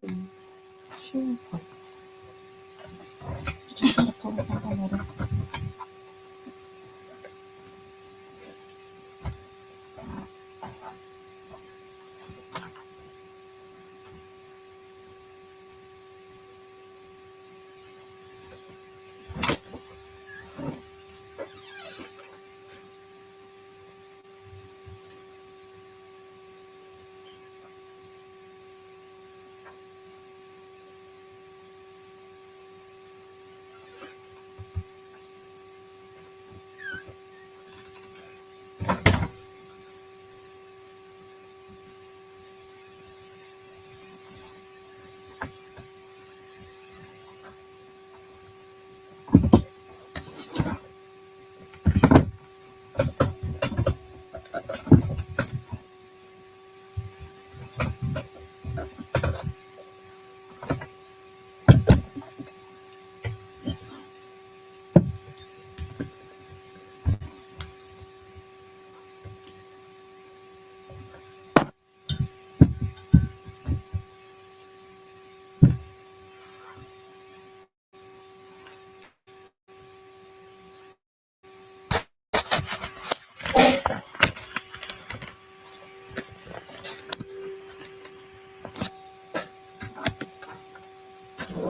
Sure. Just gonna pull this up a little.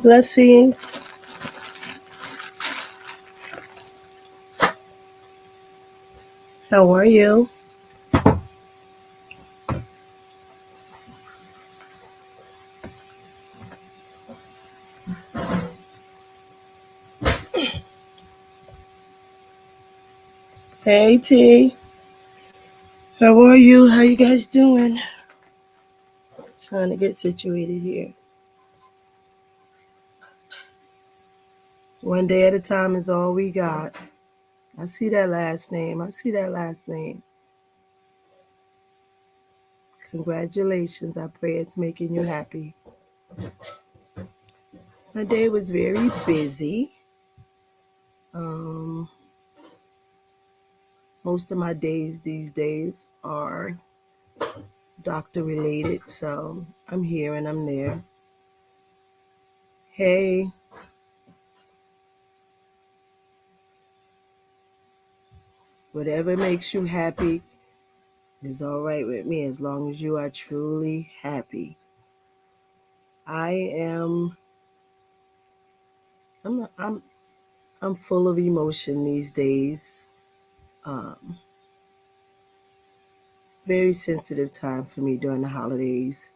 Blessings. How are you? Hey T. How are you? How you guys doing? Trying to get situated here. One day at a time is all we got. I see that last name. I see that last name. Congratulations. I pray it's making you happy. My day was very busy. Um, most of my days these days are doctor related, so I'm here and I'm there. Hey, whatever makes you happy is all right with me as long as you are truly happy. I am I'm I'm full of emotion these days. Um, very sensitive time for me during the holidays.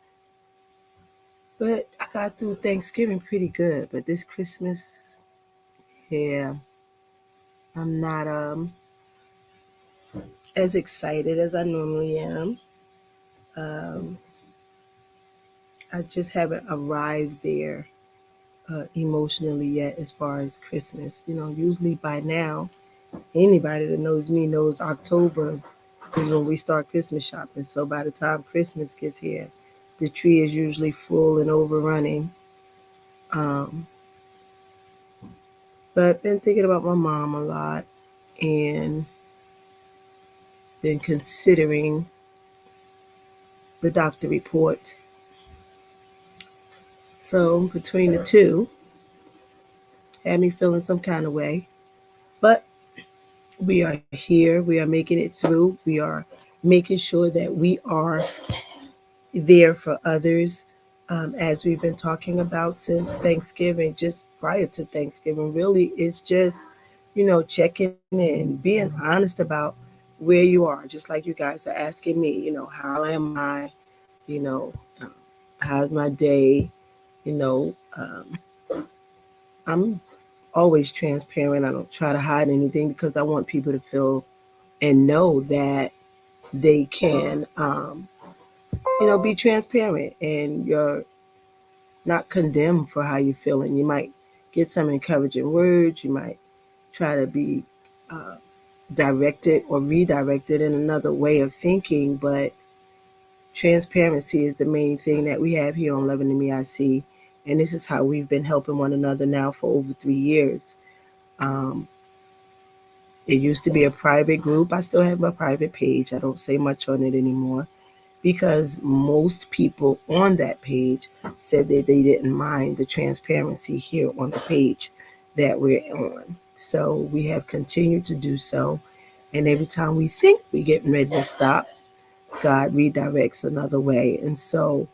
But I got through Thanksgiving pretty good. But this Christmas, yeah, I'm not as excited as I normally am. Um, I just haven't arrived there emotionally yet as far as Christmas. Usually by now, anybody that knows me knows October is when we start Christmas shopping. So by the time Christmas gets here, the tree is usually full and overrunning. Um, but I've been thinking about my mom a lot and been considering the doctor reports. So between the two, had me feeling some kind of way. But we are here. We are making it through. We are making sure that we are there for others, as we've been talking about since Thanksgiving, just prior to Thanksgiving. Really, it's just, checking in, being honest about where you are, just like you guys are asking me, how am I, you know, um, how's my day, you know, um, I'm always transparent. I don't try to hide anything because I want people to feel and know that they can, be transparent and you're not condemned for how you're feeling. You might get some encouraging words. You might try to be uh, directed or redirected in another way of thinking, but transparency is the main thing that we have here on Loving in Me I See. And this is how we've been helping one another now for over 3 years. Um, it used to be a private group. I still have my private page. I don't say much on it anymore. because most people on that page said that they didn't mind the transparency here on the page that we're on. So we have continued to do so. And every time we think we're getting ready to stop, God redirects another way. And so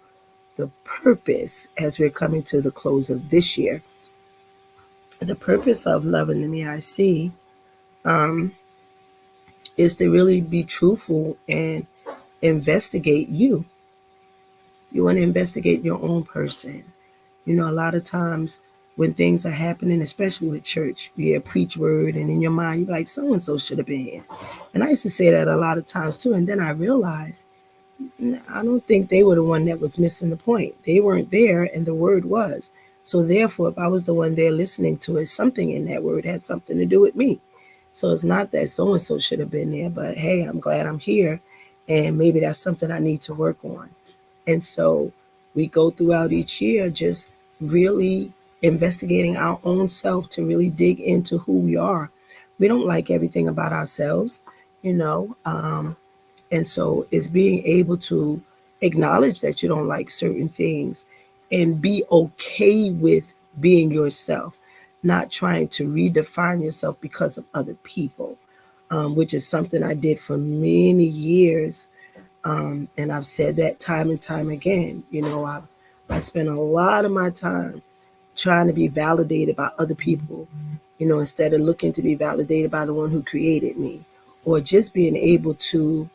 the purpose, as we're coming to the close of this year, the purpose of Loving the Me I See um, is to really be truthful and investigate you. You want to investigate your own person. You know, a lot of times when things are happening, especially with church, you hear preach word, and in your mind, you're like, so and so should have been here. And I used to say that a lot of times too. And then I realized, I don't think they were the one that was missing the point. They weren't there, and the word was. So therefore, if I was the one there listening to it, something in that word had something to do with me. So it's not that so and so should have been there, but hey, I'm glad I'm here, and maybe that's something I need to work on. And so we go throughout each year just really investigating our own self to really dig into who we are. We don't like everything about ourselves, you know. And so it's being able to acknowledge that you don't like certain things and be okay with being yourself, not trying to redefine yourself because of other people, which is something I did for many years. And I've said that time and time again. You know, I spent a lot of my time trying to be validated by other people, you know, instead of looking to be validated by the one who created me, or just being able to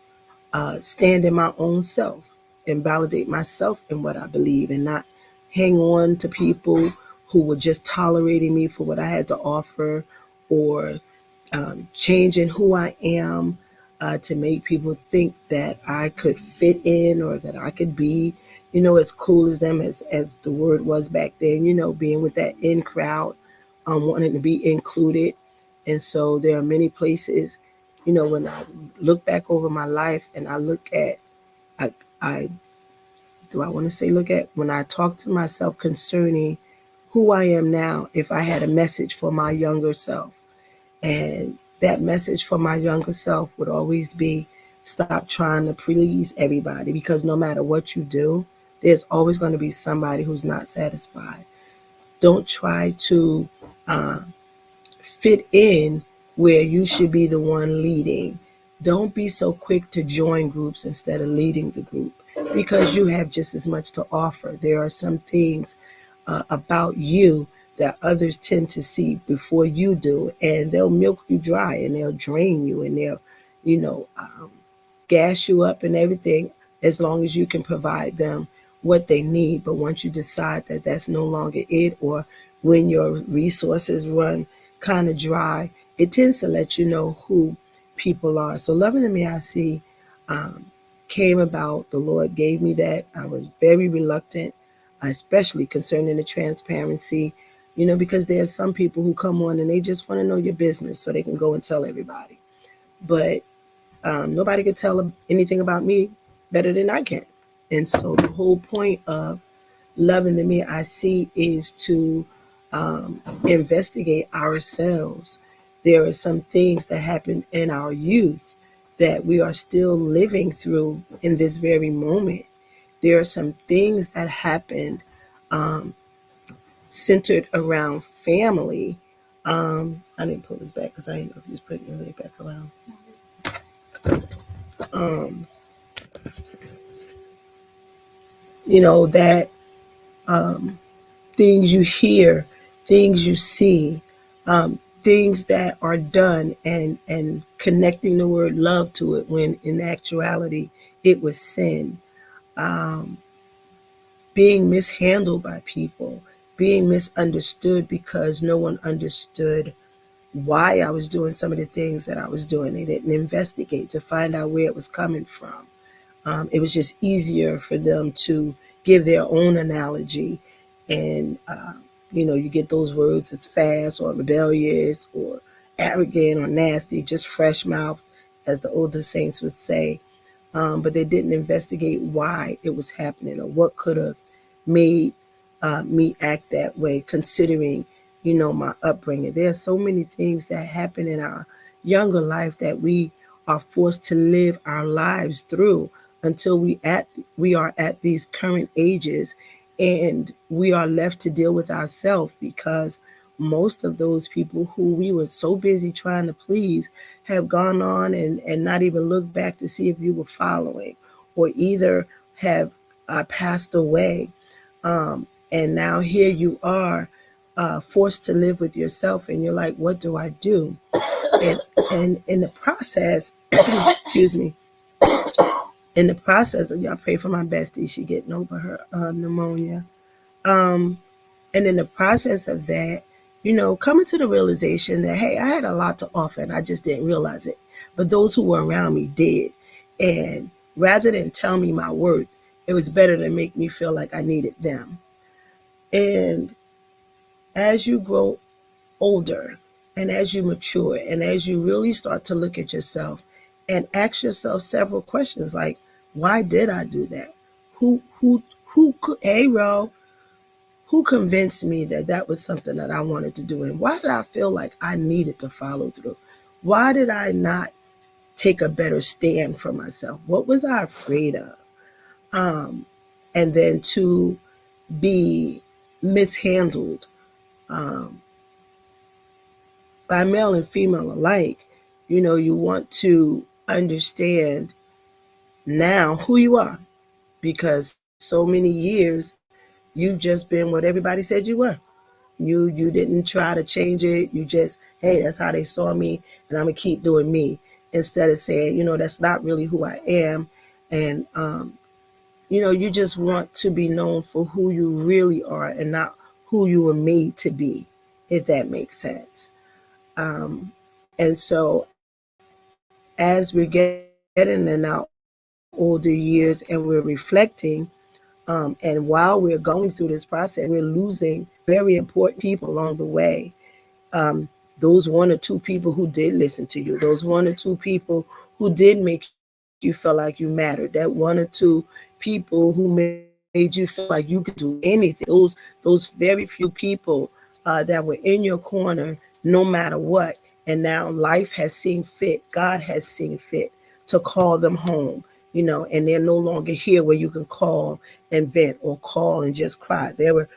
stand in my own self and validate myself in what I believe, and not hang on to people who were just tolerating me for what I had to offer, or changing who I am to make people think that I could fit in, or that I could be, you know, as cool as them, as the word was back then, you know, being with that in crowd, wanting to be included. And so there are many places, you know, when I look back over my life and I look at, I do I want to say look at, when I talk to myself concerning who I am now, if I had a message for my younger self, and that message for my younger self would always be, stop trying to please everybody, because no matter what you do, there's always going to be somebody who's not satisfied. Don't try to uh, fit in where you should be the one leading. Don't be so quick to join groups instead of leading the group, because you have just as much to offer. There are some things about you that others tend to see before you do, and they'll milk you dry, and they'll drain you, and they'll, you know, gas you up and everything, as long as you can provide them what they need. But once you decide that that's no longer it, or when your resources run kind of dry, it tends to let you know who people are. So Loving the Me I See um, came about. The Lord gave me that. I was very reluctant, especially concerning the transparency, you know, because there are some people who come on and they just want to know your business so they can go and tell everybody. But nobody could tell anything about me better than I can. And so the whole point of Loving the Me I See is to investigate ourselves. There are some things that happened in our youth that we are still living through in this very moment. There are some things that happened um, centered around family. I didn't pull this back because I didn't know if you was putting your leg back around. Um, you know, that um, things you hear, things you see, things that are done, and connecting the word love to it when in actuality it was sin. Um, Being mishandled by people, being misunderstood because no one understood why I was doing some of the things that I was doing. They didn't investigate to find out where it was coming from. It was just easier for them to give their own analogy. And, you know, you get those words as fast or rebellious or arrogant or nasty, just fresh mouth, as the older saints would say. But they didn't investigate why it was happening or what could have made me act that way, considering, you know, my upbringing. There are so many things that happen in our younger life that we are forced to live our lives through. until we are at these current ages, and we are left to deal with ourselves, because most of those people who we were so busy trying to please have gone on and not even looked back to see if you were following, or either have passed away. And now here you are, forced to live with yourself, and you're like, what do I do? And in the process, excuse me, in the process of, y'all pray for my bestie, she getting over her pneumonia. Um, and in the process of that, coming to the realization that, hey, I had a lot to offer and I just didn't realize it. But those who were around me did. And rather than tell me my worth, it was better to make me feel like I needed them. And as you grow older, and as you mature, and as you really start to look at yourself and ask yourself several questions like, why did I do that? Who could, hey, Ro, who convinced me that that was something that I wanted to do? And why did I feel like I needed to follow through? Why did I not take a better stand for myself? What was I afraid of? And then to be mishandled um, by male and female alike, you want to understand now who you are, because so many years you've just been what everybody said you were. You didn't try to change it. You just, hey, that's how they saw me, and I'm gonna keep doing me, instead of saying, that's not really who I am. And you just want to be known for who you really are, and not who you were made to be, if that makes sense. And so as we're getting in our older years and we're reflecting, and while we're going through this process, we're losing very important people along the way. Um, those one or two people who did listen to you, those one or two people who did make you feel like you mattered, that one or two people who made you feel like you could do anything. Those very few people that were in your corner no matter what. And now life has seen fit, God has seen fit to call them home, and they're no longer here where you can call and vent, or call and just cry. There were,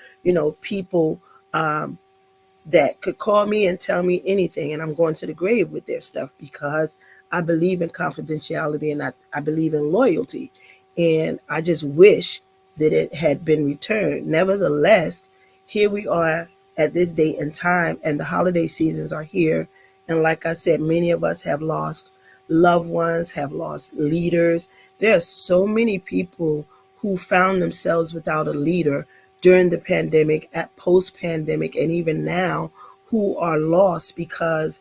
people that could call me and tell me anything, and I'm going to the grave with their stuff, because I believe in confidentiality, and I believe in loyalty. And I just wish that it had been returned. Nevertheless, here we are at this date and time, and the holiday seasons are here. And like I said, many of us have lost loved ones, have lost leaders. There are so many people who found themselves without a leader during the pandemic, at post-pandemic, and even now, who are lost because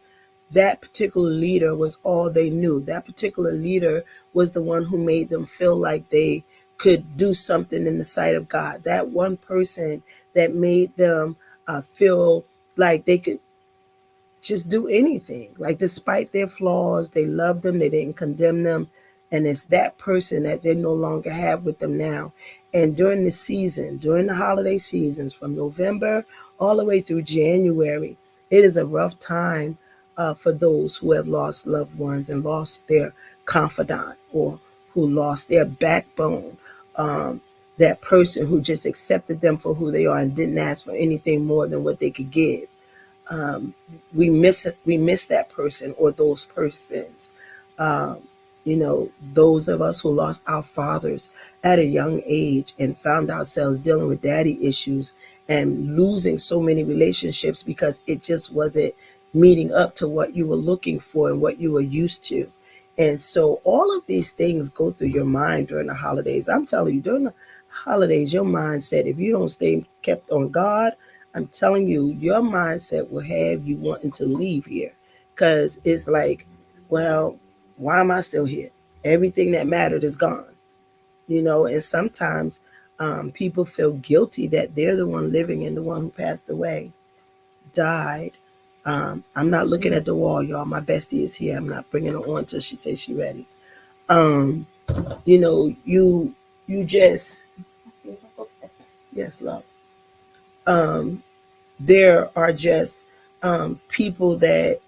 that particular leader was all they knew. That particular leader was the one who made them feel like they could do something in the sight of God. That one person that made them feel like they could just do anything. Like, despite their flaws, they loved them, they didn't condemn them. And it's that person that they no longer have with them now. And during the season, during the holiday seasons, from November all the way through January, it is a rough time for those who have lost loved ones and lost their confidant, or who lost their backbone. That person who just accepted them for who they are and didn't ask for anything more than what they could give. um, we miss it. We miss that person or those persons. Um, those of us who lost our fathers at a young age and found ourselves dealing with daddy issues and losing so many relationships because it just wasn't meeting up to what you were looking for and what you were used to. And so all of these things go through your mind during the holidays. I'm telling you, during the holidays, your mindset, if you don't stay kept on God, I'm telling you, your mindset will have you wanting to leave here, because it's like, well, why am I still here? Everything that mattered is gone, and sometimes people feel guilty that they're the one living and the one who passed away, died. I'm not looking at the wall, y'all. My bestie is here. I'm not bringing her on until she says she's ready. Um, you just, yes, love. Um, there are just people that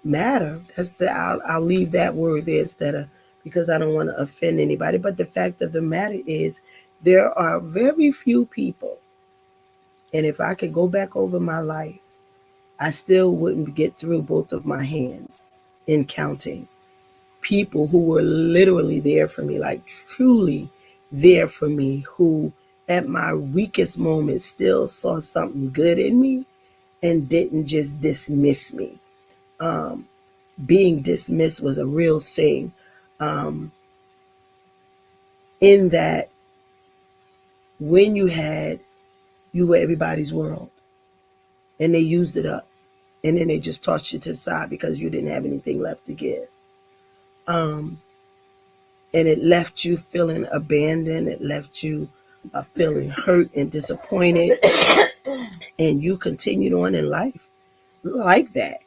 matter. I'll leave that word there instead of because I don't want to offend anybody. But the fact of the matter is, there are very few people, and if I could go back over my life, I still wouldn't get through both of my hands in counting people who were literally there for me, like truly there for me, who at my weakest moment still saw something good in me and didn't just dismiss me. Um, Being dismissed was a real thing, um, in that when you were everybody's world and they used it up and then they just tossed you to the side because you didn't have anything left to give. Um, and it left you feeling abandoned. It left you feeling hurt and disappointed. And you continued on in life like that,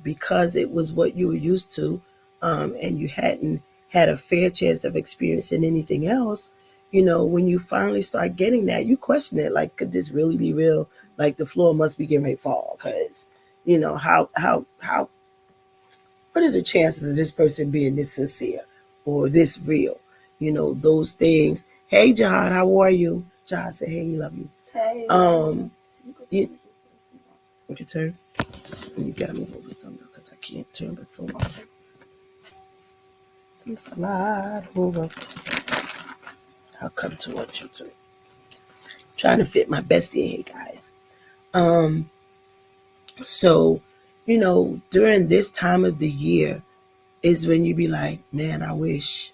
because it was what you were used to, and you hadn't had a fair chance of experiencing anything else. When you finally start getting that, you question it, like, could this really be real? Like, the floor must be getting ready to fall, because how what are the chances of this person being this sincere or this real? Those things. Hey, Jihad, how are you? Jihad said, hey, he love you. Hey. You can turn. You gotta move over some though, because I can't turn but so long. You slide over. I'll come towards you too. Trying to fit my bestie in here, guys. So, during this time of the year is when you be like, man, I wish.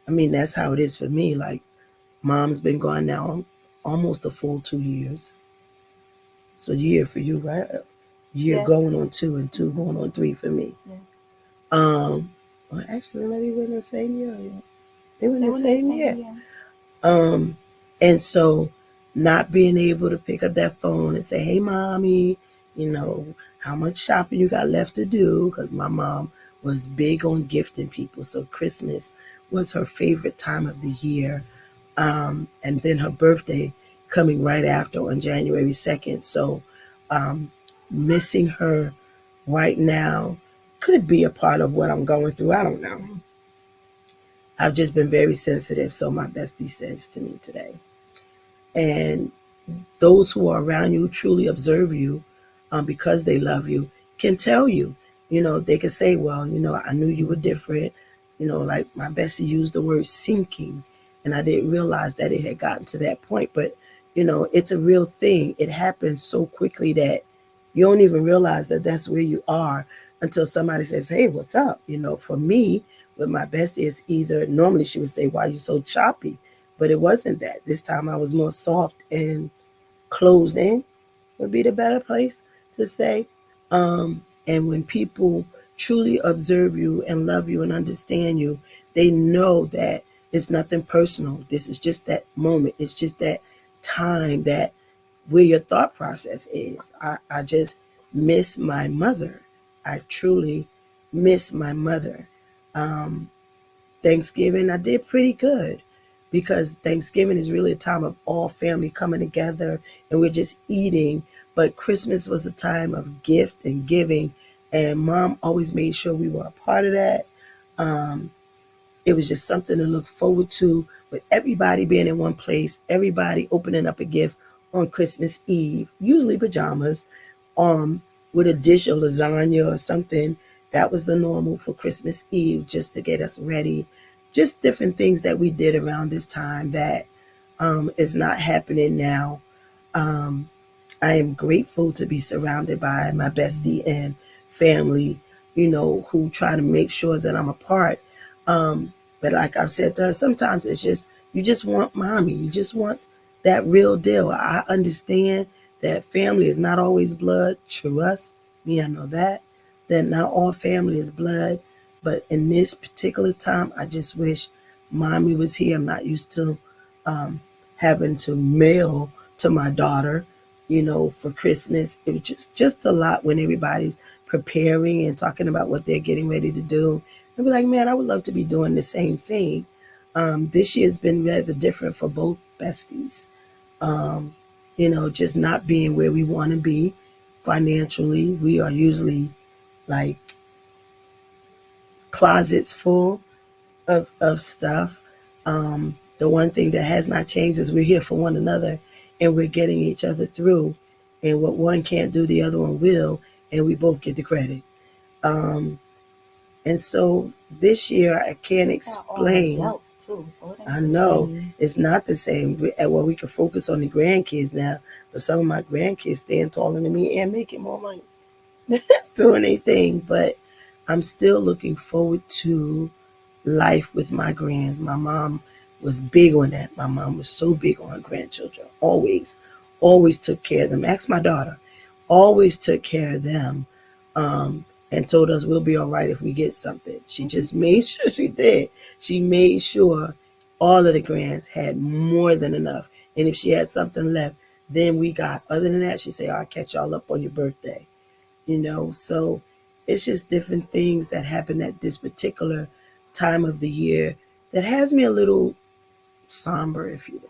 I mean, that's how it is for me. Like, mom's been gone now almost a full 2 years. So, year for you, right? Year Yes. going on 2 and 2 going on 3 for me. Yeah. Well, actually, not even in the same year. They were in the same year. And so not being able to pick up that phone and say, hey, mommy, how much shopping you got left to do? Because my mom was big on gifting people. So Christmas was her favorite time of the year. And then her birthday coming right after on January 2nd. So missing her right now could be a part of what I'm going through. I don't know. I've just been very sensitive, so my bestie says to me today. And those who are around you truly observe you, because they love you, can tell you. They can say, well, I knew you were different. Like my bestie used the word sinking, and I didn't realize that it had gotten to that point. But, it's a real thing. It happens so quickly that you don't even realize that that's where you are until somebody says, hey, what's up? For me, with my bestie, it's either normally she would say, why are you so choppy? But it wasn't that. This time I was more soft and closed in, would be the better place to say. And when people truly observe you and love you and understand you, they know that it's nothing personal. This is just that moment. It's just that time, that where your thought process is. I just miss my mother. I truly miss my mother. Thanksgiving, I did pretty good, because Thanksgiving is really a time of all family coming together and we're just eating. But Christmas was a time of gift and giving, and mom always made sure we were a part of that. It was just something to look forward to, with everybody being in one place, everybody opening up a gift on Christmas Eve, usually pajamas, with a dish of lasagna or something. That was the normal for Christmas Eve, just to get us ready. Just different things that we did around this time that is not happening now. Um, I am grateful to be surrounded by my bestie and family, who try to make sure that I'm a part. But like I've said to her, sometimes it's just, you just want mommy. You just want that real deal. I understand that family is not always blood. Trust me, I know that. That not all family is blood. But in this particular time, I just wish mommy was here. I'm not used to having to mail to my daughter, for Christmas. It was just a lot when everybody's preparing and talking about what they're getting ready to do. I'd be like, man, I would love to be doing the same thing. This year's been rather different for both besties. Just not being where we want to be financially. We are usually like closets full of stuff. The one thing that has not changed is we're here for one another and we're getting each other through. And what one can't do, the other one will, and we both get the credit. Um, and so this year, I can't explain. Adults too, so I know it's not the same. Well, we can focus on the grandkids now, but some of my grandkids stand taller than me and making more money doing anything. But I'm still looking forward to life with my grands. My mom was big on that. My mom was so big on her grandchildren. Always took care of them. Ask my daughter. Always took care of them. And told us we'll be all right if we get something. She just made sure she did. She made sure all of the grands had more than enough. And if she had something left, then we got. Other than that, she said, I'll catch y'all up on your birthday. So it's just different things that happen at this particular time of the year that has me a little somber, if you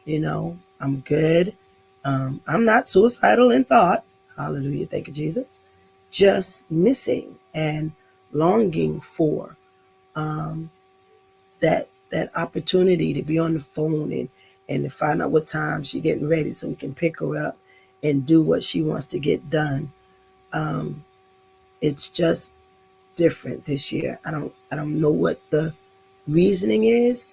will. I'm good. I'm not suicidal in thought. Hallelujah. Thank you, Jesus. Just missing and longing for um, that opportunity to be on the phone and to find out what time she's getting ready so we can pick her up and do what she wants to get done. Um, it's just different this year. I don't know what the reasoning is.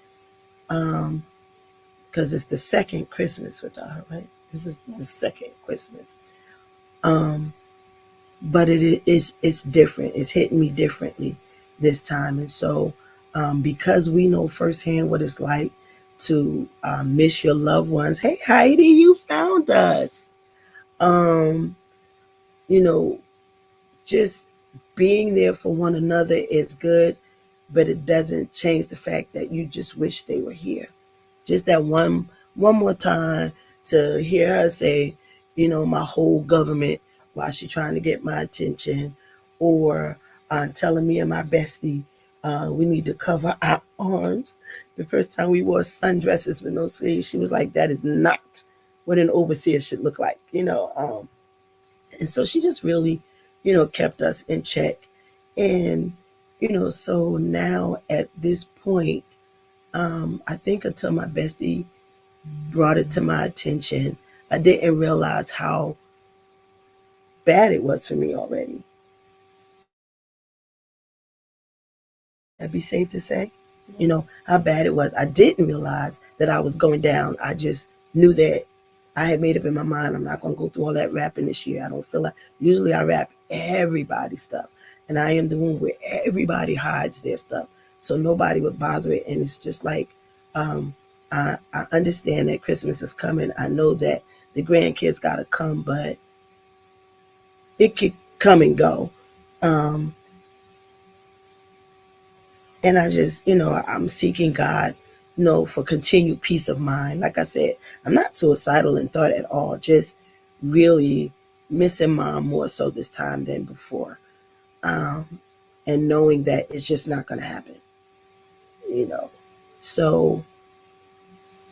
Because it's the second Christmas without her, right? This is the second Christmas. But it's different. It's hitting me differently this time. And so because we know firsthand what it's like to miss your loved ones. Hey Heidi, you found us. Um, you know, just being there for one another is good, but it doesn't change the fact that you just wish they were here. Just that one more time to hear her say, my whole government while she's trying to get my attention, or telling me and my bestie we need to cover our arms. The first time we wore sundresses with no sleeves, she was like, "That is not what an overseer should look like." And so she just really, kept us in check. And, so now at this point, I think until my bestie brought it to my attention, I didn't realize how bad it was for me already. That'd be safe to say. How bad it was. I didn't realize that I was going down. I just knew that I had made up in my mind I'm not going to go through all that rapping this year. I don't feel like, usually I rap everybody's stuff. And I am the one where everybody hides their stuff. So nobody would bother it. And it's just like, I understand that Christmas is coming. I know that the grandkids got to come, but it could come and go. Um, and I just, I'm seeking God, for continued peace of mind. Like I said, I'm not suicidal in thought at all, just really missing mom more so this time than before. And knowing that it's just not going to happen, you know. So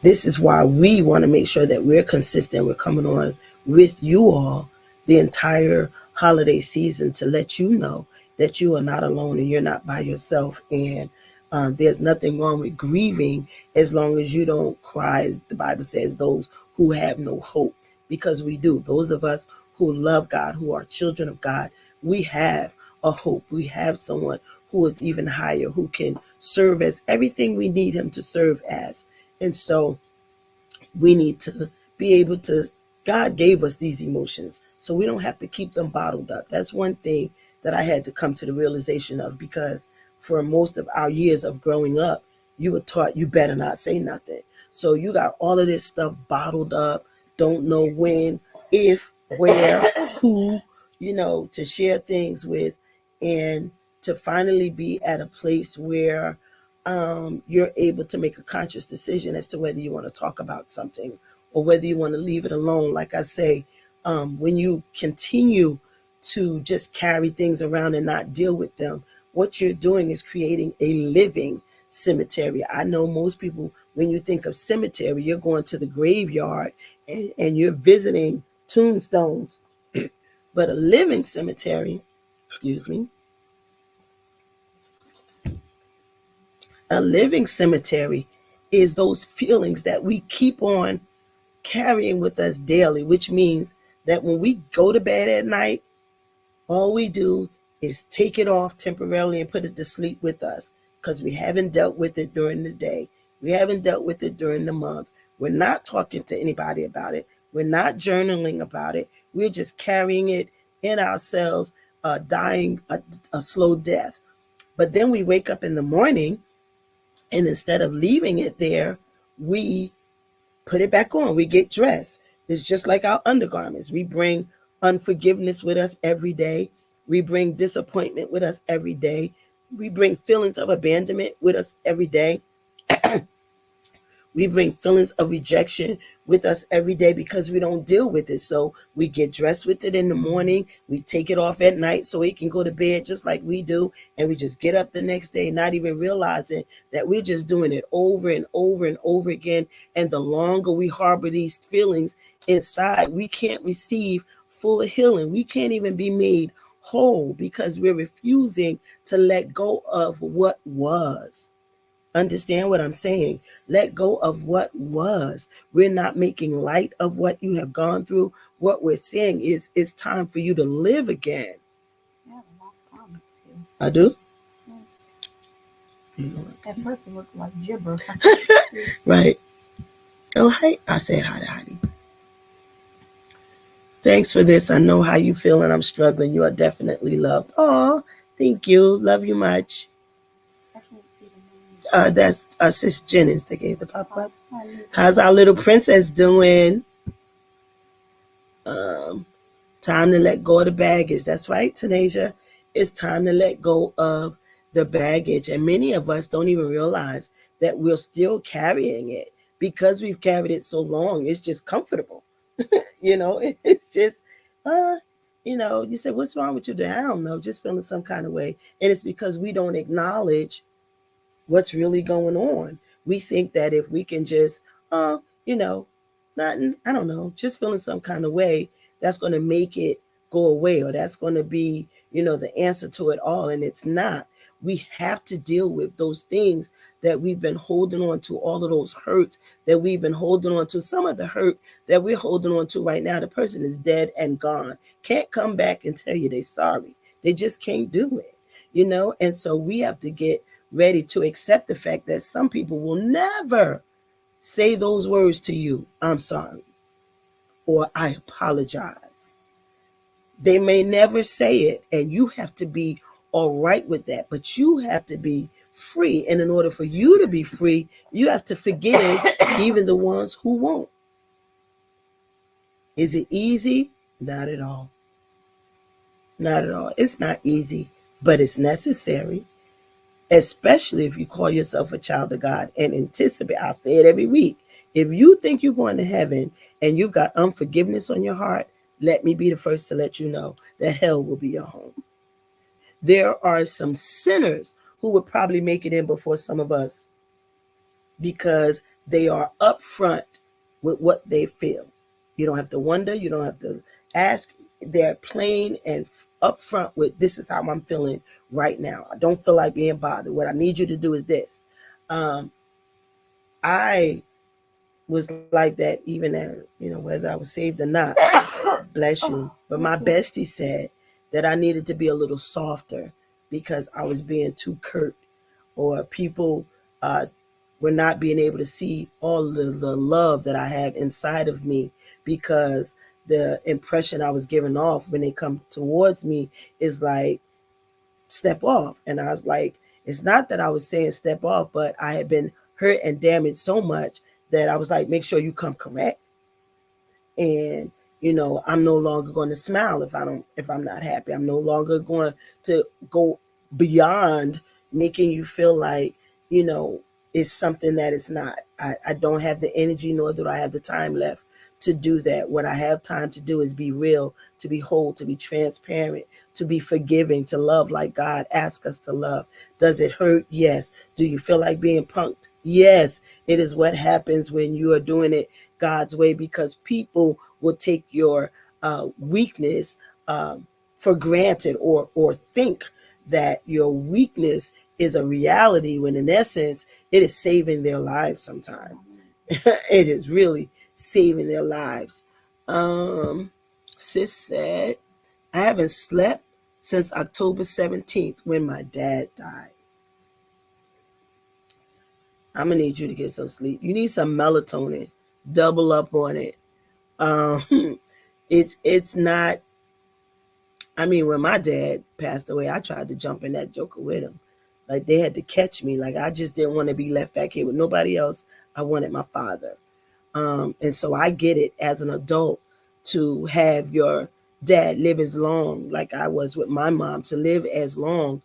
this is why we want to make sure that we're consistent. We're coming on with you all the entire holiday season to let you know that you are not alone and you're not by yourself. And there's nothing wrong with grieving as long as you don't cry, as the Bible says, those who have no hope, because we do. Those of us who love God, who are children of God, we have a hope. We have someone who is even higher, who can serve as everything we need him to serve as. And so we need to be able to, God gave us these emotions, so we don't have to keep them bottled up. That's one thing that I had to come to the realization of, because for most of our years of growing up, you were taught you better not say nothing. So you got all of this stuff bottled up, don't know when, if, where, who, to share things with, and to finally be at a place where you're able to make a conscious decision as to whether you want to talk about something or whether you want to leave it alone. Like I say, when you continue to just carry things around and not deal with them, what you're doing is creating a living cemetery. I know most people, when you think of cemetery, you're going to the graveyard and you're visiting tombstones. But a living cemetery, excuse me, A living cemetery is those feelings that we keep on carrying with us daily, which means that when we go to bed at night, all we do is take it off temporarily and put it to sleep with us because we haven't dealt with it during the day. We haven't dealt with it during the month. We're not talking to anybody about it. We're not journaling about it. We're just carrying it in ourselves, dying a slow death. But then we wake up in the morning, and instead of leaving it there, we put it back on. We get dressed. It's just like our undergarments. We bring unforgiveness with us every day. We bring disappointment with us every day. We bring feelings of abandonment with us every day. We bring feelings of rejection with us every day because we don't deal with it. So we get dressed with it in the morning. We take it off at night so it can go to bed just like we do. And we just get up the next day, not even realizing that we're just doing it over and over and over again. And the longer we harbor these feelings inside, we can't receive full healing. We can't even be made whole because we're refusing to let go of what was. Understand what I'm saying? Let go of what was. We're not making light of what you have gone through. What we're saying is it's time for you to live again. Yeah, a lot of comments here. I do? Yes. At first it looked like gibber. Right. Oh, hi. I said hi to Heidi. Thanks for this. I know how you feel and I'm struggling. You are definitely loved. Oh, thank you. Love you much. I can't see the name. That's Sis Jennings that gave the pop-up. How's our little princess doing? Time to let go of the baggage. That's right, Tanasia. It's time to let go of the baggage. And many of us don't even realize that we're still carrying it because we've carried it so long. It's just comfortable. It's just, you say, what's wrong with you? I don't know, just feeling some kind of way. And it's because we don't acknowledge what's really going on. We think that if we can just, nothing, I don't know, just feeling some kind of way, that's going to make it go away, or that's going to be, the answer to it all. And it's not. We have to deal with those things that we've been holding on to, all of those hurts that we've been holding on to. Some of the hurt that we're holding on to right now, the person is dead and gone. Can't come back and tell you they're sorry. They just can't do it, And so we have to get ready to accept the fact that some people will never say those words to you, I'm sorry, or I apologize. They may never say it, and you have to be all right with that, but you have to be free. And in order for you to be free, you have to forgive even the ones who won't. Is it easy? Not at all. Not at all. It's not easy, but it's necessary. Especially if you call yourself a child of God and anticipate. I say it every week. If you think you're going to heaven and you've got unforgiveness on your heart, let me be the first to let you know that hell will be your home. There are some sinners who would probably make it in before some of us because they are upfront with what they feel. You don't have to wonder. You don't have to ask. They're plain and upfront with, this is how I'm feeling right now. I don't feel like being bothered. What I need you to do is this. I was like that even as, whether I was saved or not. Bless you. But my bestie said that I needed to be a little softer because I was being too curt, or people were not being able to see all of the love that I have inside of me, because the impression I was giving off when they come towards me is like, step off. And I was like, it's not that I was saying step off, but I had been hurt and damaged so much that I was like, make sure you come correct. And I'm no longer going to smile if I'm not happy. I'm no longer going to go beyond making you feel like it's something that it's not. I don't have the energy, nor do I have the time left to do that. What I have time to do is be real, to be whole, to be transparent, to be forgiving, to love like God asks us to love. Does it hurt? Yes. Do you feel like being punked? Yes. It is what happens when you are doing it God's way, because people will take your weakness for granted, or think that your weakness is a reality, when in essence it is saving their lives sometimes. It is really saving their lives. Sis said, I haven't slept since October 17th when my dad died. I'm gonna need you to get some sleep. You need some melatonin. Double up on it. It's not. I mean, when my dad passed away, I tried to jump in that joker with him. Like, they had to catch me. Like, I just didn't want to be left back here with nobody else. I wanted my father. And so I get it as an adult to have your dad live as long, like I was with my mom, to live as long.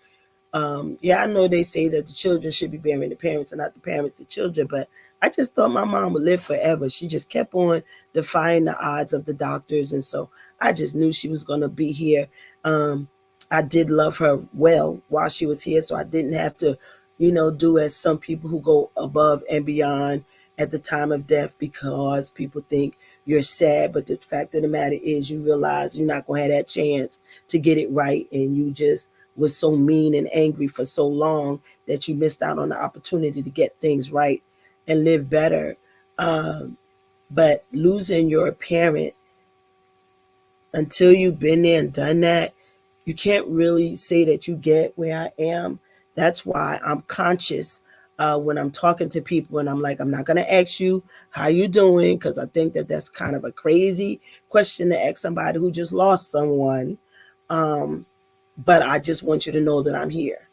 Yeah, I know they say that the children should be burying the parents and not the parents the children, but I just thought my mom would live forever. She just kept on defying the odds of the doctors, and so I just knew she was going to be here. I did love her well while she was here, so I didn't have to, do as some people who go above and beyond at the time of death because people think you're sad. But the fact of the matter is, you realize you're not going to have that chance to get it right, and you just was so mean and angry for so long that you missed out on the opportunity to get things right and live better. But losing your parent, until you've been there and done that, you can't really say that you get where I am. That's why I'm conscious when I'm talking to people, and I'm like, I'm not going to ask you how you doing, because I think that that's kind of a crazy question to ask somebody who just lost someone. But I just want you to know that I'm here.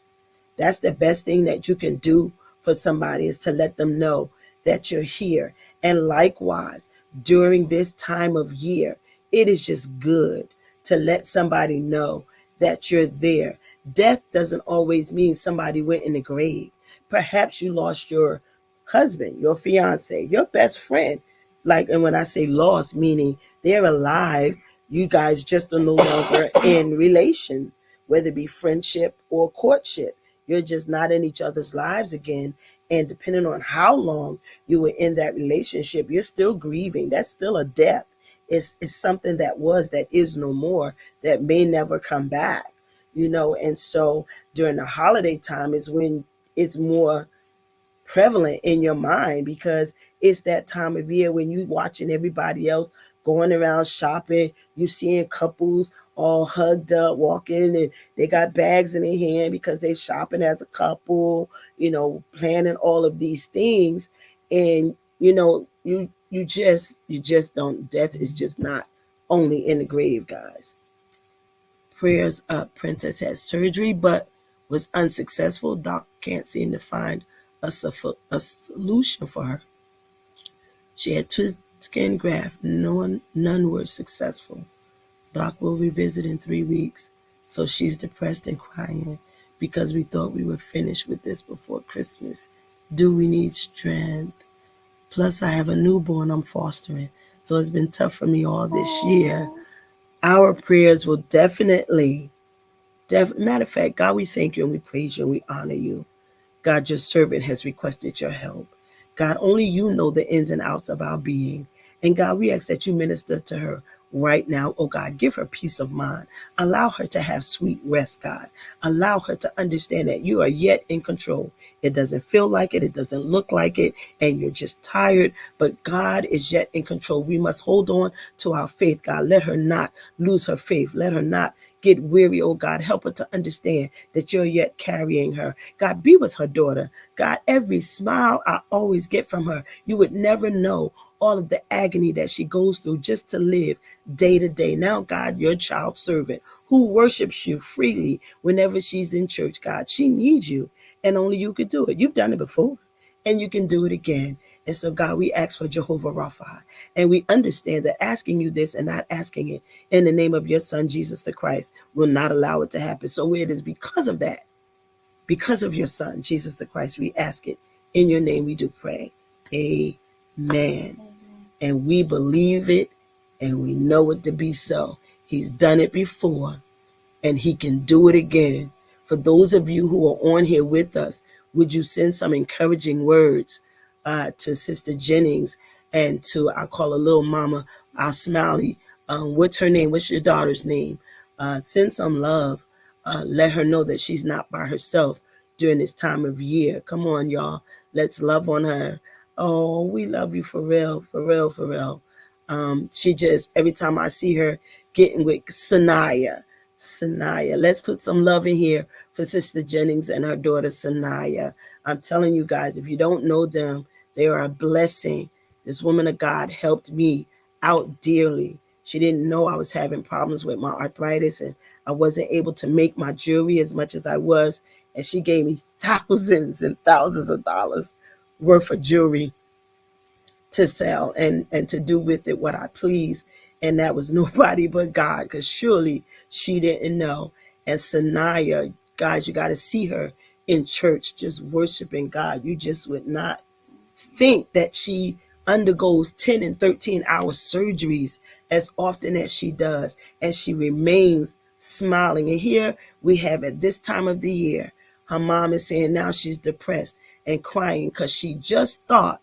That's the best thing that you can do for somebody, is to let them know that you're here. And likewise, during this time of year, it is just good to let somebody know that you're there. Death doesn't always mean somebody went in the grave. Perhaps you lost your husband, your fiance, your best friend. And when I say lost, meaning they're alive, you guys just are no longer in relation, whether it be friendship or courtship. You're just not in each other's lives again. And depending on how long you were in that relationship, you're still grieving. That's still a death. It's something that is no more, that may never come back, And so during the holiday time is when it's more prevalent in your mind, because it's that time of year when you watching everybody else going around shopping. You seeing couples all hugged up walking, and they got bags in their hand because they shopping as a couple, planning all of these things. And you just don't. Death is just not only in the grave, guys. Prayers up. Princess had surgery but was unsuccessful. Doc can't seem to find a solution for her. She had 2 skin grafts. None were successful. Doc will revisit in 3 weeks. So she's depressed and crying because we thought we were finished with this before Christmas. Do we need strength? Plus, I have a newborn I'm fostering. So it's been tough for me all this year. Our prayers will definitely, matter of fact, God, we thank you and we praise you and we honor you. God, your servant has requested your help. God, only you know the ins and outs of our being. And God, we ask that you minister to her right now. Oh God, give her peace of mind. Allow her to have sweet rest, God. Allow her to understand that you are yet in control. It doesn't feel like it. It doesn't look like it. And you're just tired. But God is yet in control. We must hold on to our faith, God. Let her not lose her faith. Let her not get weary, oh God. Help her to understand that you're yet carrying her. God, be with her daughter. God, every smile I always get from her, you would never know all of the agony that she goes through just to live day to day. Now, God, your child servant who worships you freely whenever she's in church, God, she needs you, and only you could do it. You've done it before, and you can do it again. And so, God, we ask for Jehovah Rapha, and we understand that asking you this and not asking it in the name of your son, Jesus the Christ, will not allow it to happen. So it is because of that, because of your son, Jesus the Christ, we ask it. In your name we do pray. Amen. And we believe it, and we know it to be so. He's done it before, and he can do it again. For those of you who are on here with us, would you send some encouraging words to Sister Jennings and to, I call her little mama, our Smiley. What's her name? What's your daughter's name? Send some love. Let her know that she's not by herself during this time of year. Come on, y'all. Let's love on her. Oh, we love you for real, for real, for real. She just, every time I see her getting with Sanaya, let's put some love in here for Sister Jennings and her daughter Sanaya. I'm telling you guys, if you don't know them, they are a blessing. This woman of God helped me out dearly. She didn't know I was having problems with my arthritis and I wasn't able to make my jewelry as much as I was. And she gave me thousands and thousands of dollars worth of jewelry to sell and to do with it what I please. And that was nobody but God, because surely she didn't know. And Sanaya, guys, you got to see her in church just worshiping God. You just would not think that she undergoes 10 and 13-hour surgeries as often as she does, and she remains smiling. And here we have, at this time of the year, her mom is saying now she's depressed and crying because she just thought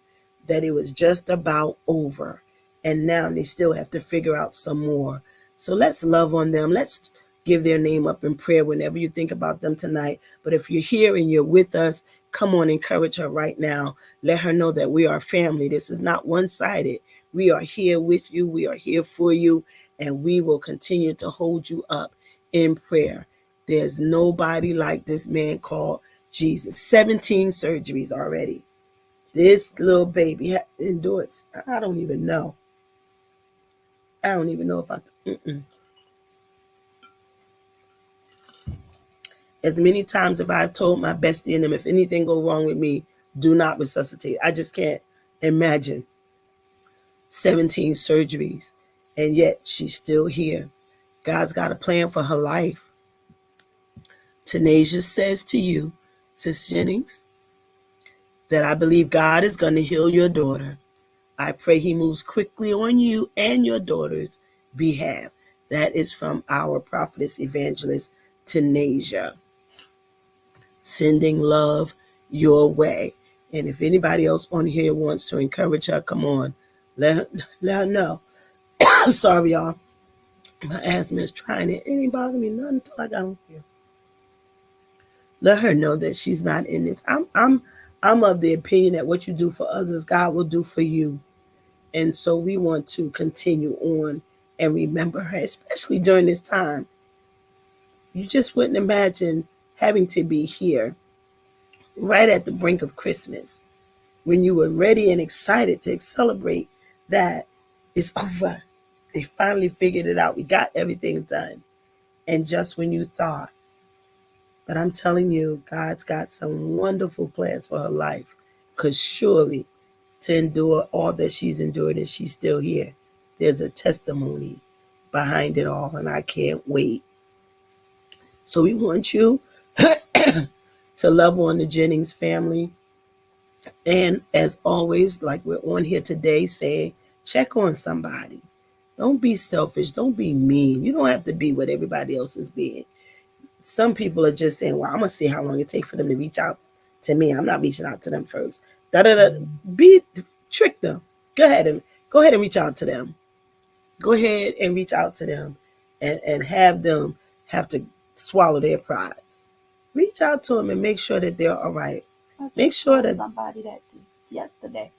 that it was just about over, and now they still have to figure out some more. So let's love on them. Let's give their name up in prayer whenever you think about them tonight. But if you're here and you're with us, come on, encourage her right now. Let her know that we are family. This is not one-sided. We are here with you. We are here for you, and we will continue to hold you up in prayer. There's nobody like this man called Jesus. 17 surgeries already. This little baby has endured. I don't even know. I don't even know if I could. As many times as I've told my bestie and them, if anything go wrong with me, do not resuscitate. I just can't imagine 17 surgeries, and yet she's still here. God's got a plan for her life. Tanasia says to you, Sis Jennings, that I believe God is going to heal your daughter. I pray he moves quickly on you and your daughter's behalf. That is from our prophetess evangelist, Tanasia. Sending love your way. And if anybody else on here wants to encourage her, come on, let her know. Sorry, y'all. My asthma is trying it. It ain't bothering me none until I got on here. Let her know that she's not in this. I'm of the opinion that what you do for others, God will do for you. And so we want to continue on and remember her, especially during this time. You just wouldn't imagine having to be here right at the brink of Christmas when you were ready and excited to celebrate that it's over. They finally figured it out. We got everything done. And just when you thought, but I'm telling you, God's got some wonderful plans for her life, because surely to endure all that she's endured and she's still here, there's a testimony behind it all, and I can't wait. So we want you to love on the Jennings family. And as always, like we're on here today saying, check on somebody. Don't be selfish. Don't be mean. You don't have to be what everybody else is being. Some people are just saying, well, I'm going to see how long it takes for them to reach out to me. I'm not reaching out to them first. Trick them. Go ahead and reach out to them. Go ahead and reach out to them and have them have to swallow their pride. Reach out to them and make sure that they're all right. Make sure that somebody that yesterday,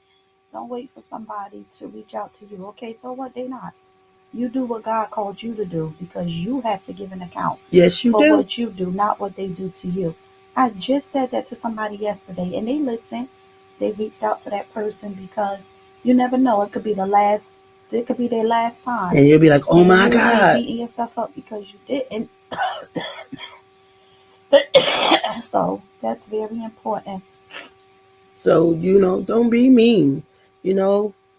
don't wait for somebody to reach out to you. Okay, so what? They not. You do what God called you to do, because you have to give an account. Yes, you for do. What you do, not what they do to you. I just said that to somebody yesterday, and they listened. They reached out to that person because you never know. It could be their last time. And you'll be like, oh my God. You're beating yourself up because you didn't. So that's very important. So, don't be mean.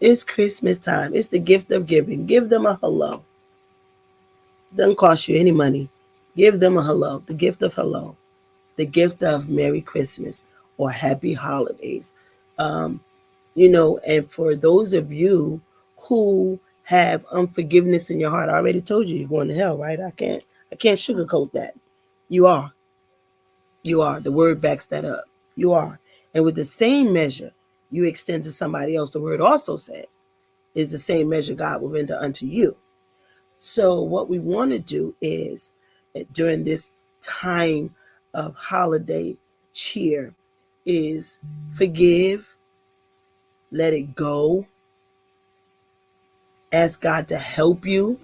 It's Christmas time. It's the gift of giving. Give them a hello. Doesn't cost you any money. Give them a hello. The gift of hello. The gift of Merry Christmas or Happy Holidays. And for those of you who have unforgiveness in your heart, I already told you you're going to hell, right? I can't sugarcoat that. You are. You are. The word backs that up. You are. And with the same measure you extend to somebody else, the word also says, is the same measure God will render unto you. So what we want to do is, during this time of holiday cheer is forgive, let it go, ask God to help you.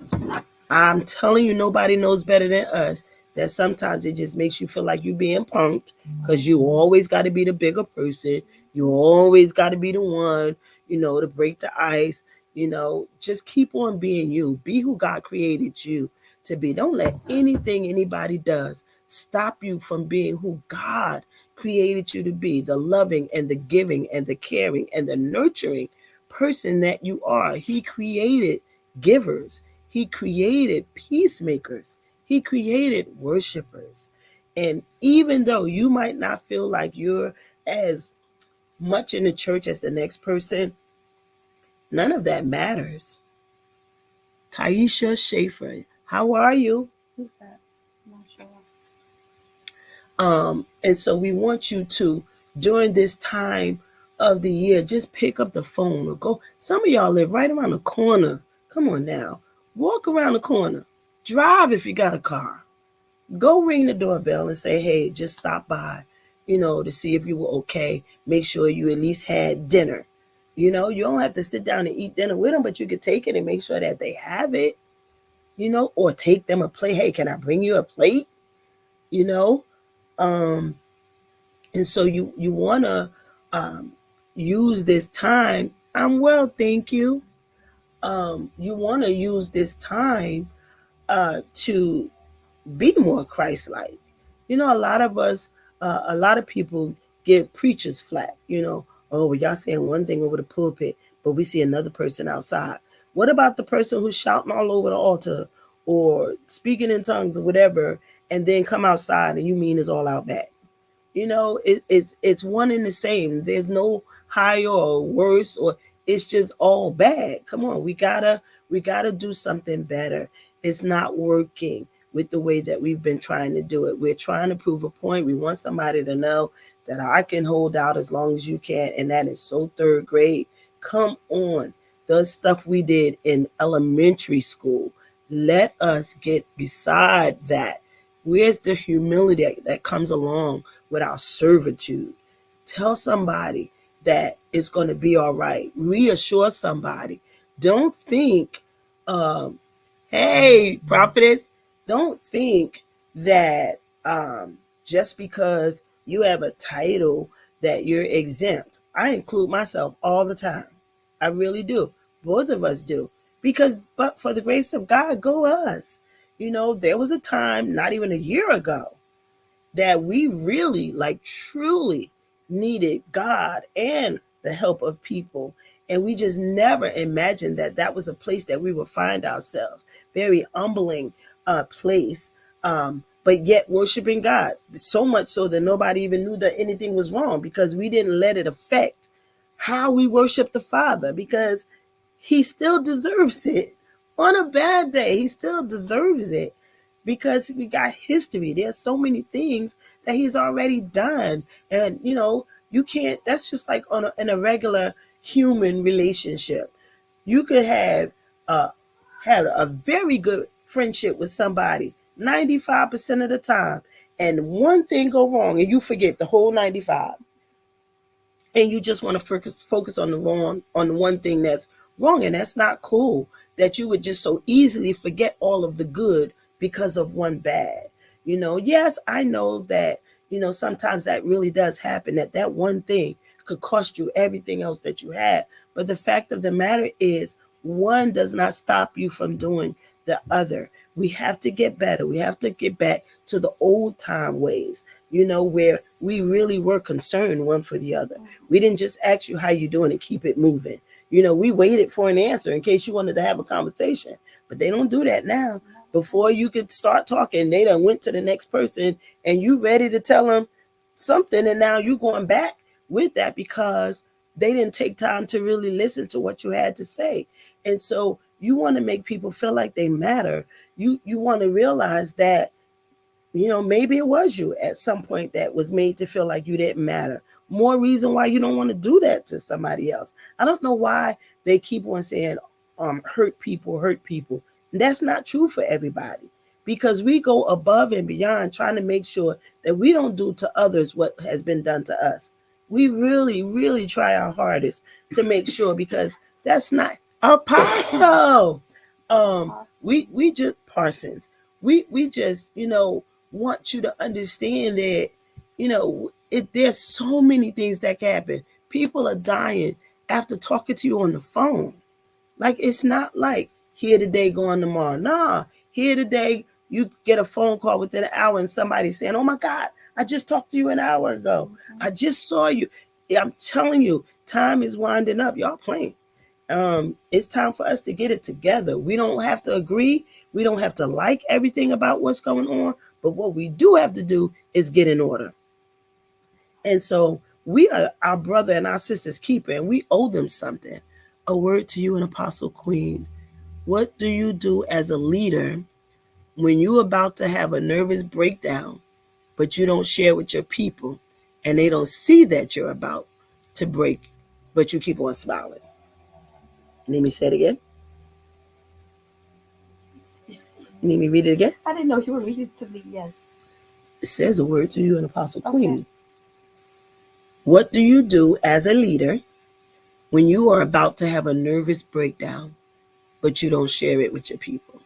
I'm telling you, nobody knows better than us that sometimes it just makes you feel like you're being punked because you always got to be the bigger person. You always got to be the one, to break the ice. Just keep on being you. Be who God created you to be. Don't let anything anybody does stop you from being who God created you to be, the loving and the giving and the caring and the nurturing person that you are. He created givers. He created peacemakers. He created worshipers. And even though you might not feel like you're as much in the church as the next person, none of that matters. Taisha Schaefer, how are you? Who's that? I'm not sure. And so we want you to, during this time of the year, just pick up the phone or go. Some of y'all live right around the corner. Come on now. Walk around the corner. Drive if you got a car. Go ring the doorbell and say, hey, just stop by, to see if you were okay. Make sure you at least had dinner. You don't have to sit down and eat dinner with them, but you could take it and make sure that they have it, or take them a plate. Hey, can I bring you a plate? You know? And so you want to use this time. I'm well, thank you. You want to use this time to be more Christ-like. A lot of us, a lot of people give preachers flack. Oh, well, y'all saying one thing over the pulpit, but we see another person outside. What about the person who's shouting all over the altar or speaking in tongues or whatever, and then come outside and you mean it's all out bad? It's one and the same. There's no higher or worse, or it's just all bad. Come on, we gotta do something better. It's not working with the way that we've been trying to do it. We're trying to prove a point. We want somebody to know that I can hold out as long as you can, and that is so third grade. Come on, the stuff we did in elementary school. Let us get beside that. Where's the humility that comes along with our servitude? Tell somebody that it's going to be all right. Reassure somebody. Don't think, hey, prophetess, don't think that just because you have a title that you're exempt. I include myself all the time. I really do. Both of us do. But for the grace of God, go us. There was a time, not even a year ago, that we really, like, truly needed God and the help of people. And we just never imagined that that was a place that we would find ourselves. Very humbling place, but yet worshiping God. So much so that nobody even knew that anything was wrong, because we didn't let it affect how we worship the Father, because he still deserves it. On a bad day, he still deserves it, because we got history. There's so many things that he's already done. And, you can't, that's just like in a regular human relationship. You could have a very good friendship with somebody 95% of the time, and one thing go wrong and you forget the whole 95, and you just want to focus on the one thing that's wrong, and that's not cool. That you would just so easily forget all of the good because of one bad. Yes, I know that sometimes that really does happen, that one thing could cost you everything else that you had. But the fact of the matter is, one does not stop you from doing the other. We have to get better. We have to get back to the old time ways, where we really were concerned one for the other. We didn't just ask you how you doing and keep it moving. We waited for an answer in case you wanted to have a conversation, but they don't do that now. Before you could start talking, they done went to the next person and you ready to tell them something, and now you going back with that because they didn't take time to really listen to what you had to say. And so you want to make people feel like they matter. You want to realize that, maybe it was you at some point that was made to feel like you didn't matter. More reason why you don't want to do that to somebody else. I don't know why they keep on saying hurt people. That's not true for everybody. because we go above and beyond trying to make sure that we don't do to others what has been done to us. We really, really try our hardest to make sure, because that's not Apostle. We just Parsons. We just, want you to understand that, there's so many things that can happen. People are dying after talking to you on the phone. Like, it's not like here today, going tomorrow. Nah, here today, you get a phone call within an hour and somebody saying, "Oh my God, I just talked to you an hour ago. I just saw you." I'm telling you, time is winding up. Y'all playing. It's time for us to get it together. We don't have to agree. We don't have to like everything about what's going on. But what we do have to do is get in order. And so we are our brother and our sister's keeper, and we owe them something. A word to you, an Apostle Queen. What do you do as a leader when you're about to have a nervous breakdown, but you don't share with your people, and they don't see that you're about to break, but you keep on smiling? Let me say it again. Need me read it again? I didn't know you were reading to me. Yes. It says a word to you, an Apostle Queen. What do you do as a leader when you are about to have a nervous breakdown, but you don't share it with your people,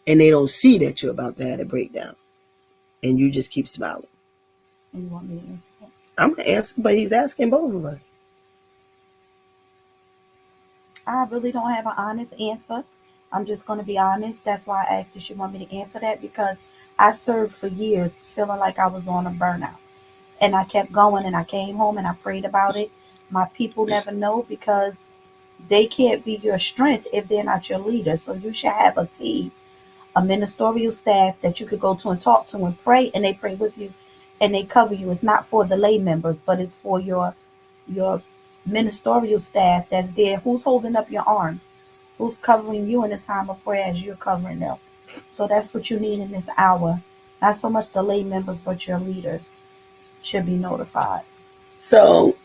and they don't see that you're about to have a breakdown, and you just keep smiling? And you want me to answer that? I'm going to answer, but he's asking both of us. I really don't have an honest answer. I'm just going to be honest. That's why I asked if she wanted me to answer that, because I served for years feeling like I was on a burnout. And I kept going, and I came home and I prayed about it. My people never know, because they can't be your strength if they're not your leader. So you should have a team, a ministerial staff that you could go to and talk to and pray, and they pray with you and they cover you. It's not for the lay members, but it's for your ministerial staff that's there, who's holding up your arms, who's covering you in a time of prayer as you're covering them. So that's what you need in this hour. Not so much the lay members, but your leaders should be notified. So,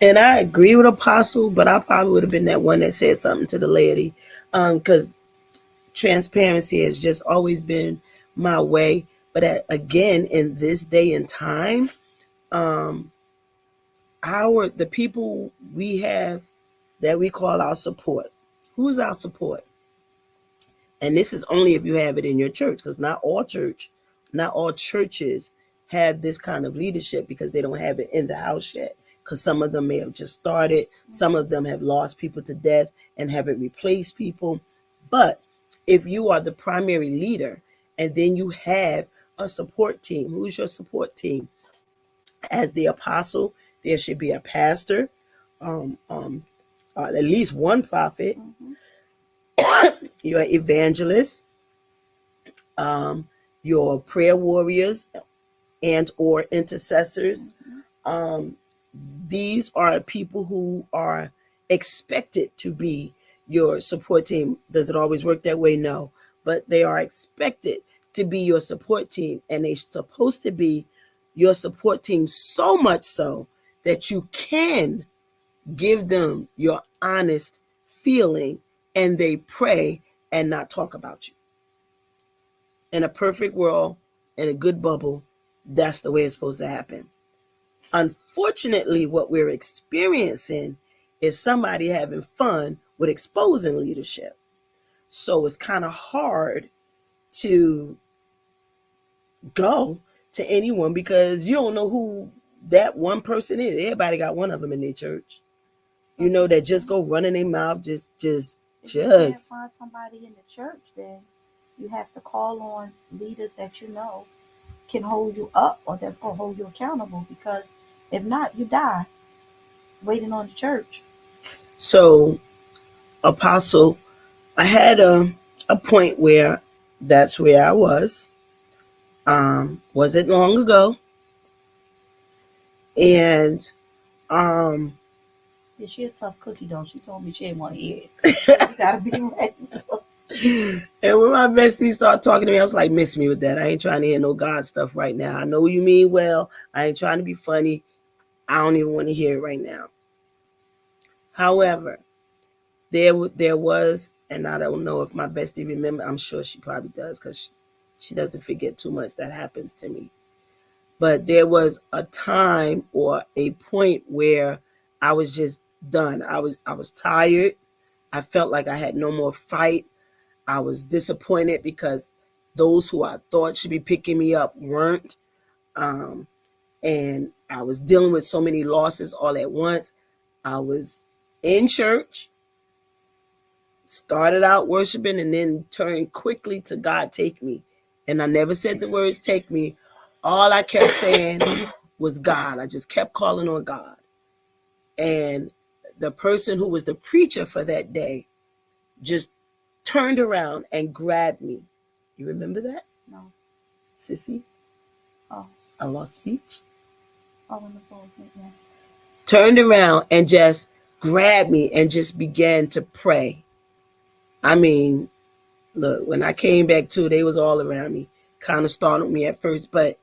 and I agree with Apostle, but I probably would have been that one that said something to the laity, because transparency has just always been my way. But again, in this day and time, the people we have that we call our support. Who's our support? And this is only if you have it in your church, because not all churches have this kind of leadership, because they don't have it in the house yet. Because some of them may have just started, some of them have lost people to death and haven't replaced people. But if you are the primary leader, and then you have a support team, who's your support team? As the apostle, there should be a pastor, at least one prophet, your evangelist, your prayer warriors and or intercessors. These are people who are expected to be your support team. Does it always work that way? No, but they are expected to be your support team, and they're supposed to be your support team so much so that you can give them your honest feeling, and they pray and not talk about you. In a perfect world, in a good bubble, that's the way it's supposed to happen. Unfortunately, what we're experiencing is somebody having fun with exposing leadership. So it's kind of hard to go to anyone, because you don't know who that one person is. Everybody got one of them in their church, that just go running their mouth, If you can't find somebody in the church, then you have to call on leaders that you know can hold you up, or that's going to hold you accountable, because if not, you die waiting on the church. So, Apostle, I had a point where that's where I was. Was it long ago? And Yeah, she a tough cookie though. She told me she didn't want to hear it. So you gotta be ready. And when my bestie started talking to me, I was like, miss me with that. I ain't trying to hear no God stuff right now. I know you mean well. I ain't trying to be funny. I don't even want to hear it right now. However, there was, and I don't know if my bestie remember. I'm sure she probably does, because She doesn't forget too much that happens to me. But there was a time or a point where I was just done. I was tired. I felt like I had no more fight. I was disappointed because those who I thought should be picking me up weren't. Um, and I was dealing with so many losses all at once. I was in church, started out worshiping, and then turned quickly to God, take me. And I never said the words, take me. All I kept saying was God. I just kept calling on God. And the person who was the preacher for that day just turned around and grabbed me. You remember that? No. Sissy? Oh. I lost speech. Oh, in the pulpit, yeah. Turned around and just grabbed me and just began to pray. I mean, look, when I came back to, they was all around me. Kind of startled me at first, but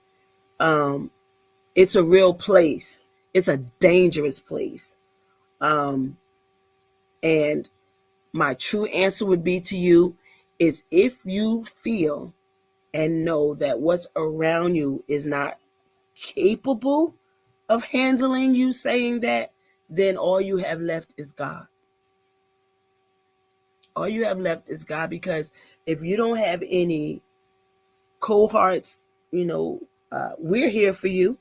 it's a real place. It's a dangerous place. And my true answer would be to you is if you feel and know that what's around you is not capable of handling you saying that, then all you have left is God. All you have left is God, because if you don't have any cohorts, we're here for you.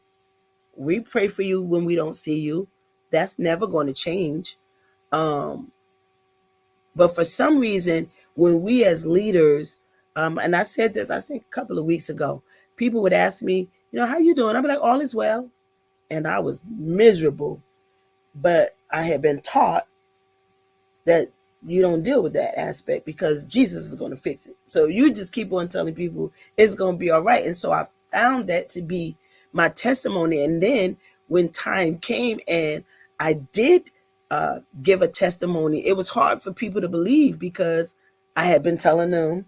We pray for you when we don't see you. That's never going to change. But for some reason, when we as leaders, and I said this, I think a couple of weeks ago, people would ask me, how you doing? I'd be like, all is well. And I was miserable. But I had been taught that you don't deal with that aspect because Jesus is going to fix it. So you just keep on telling people it's going to be all right. And so I found that to be my testimony. And then when time came and I did give a testimony, it was hard for people to believe because I had been telling them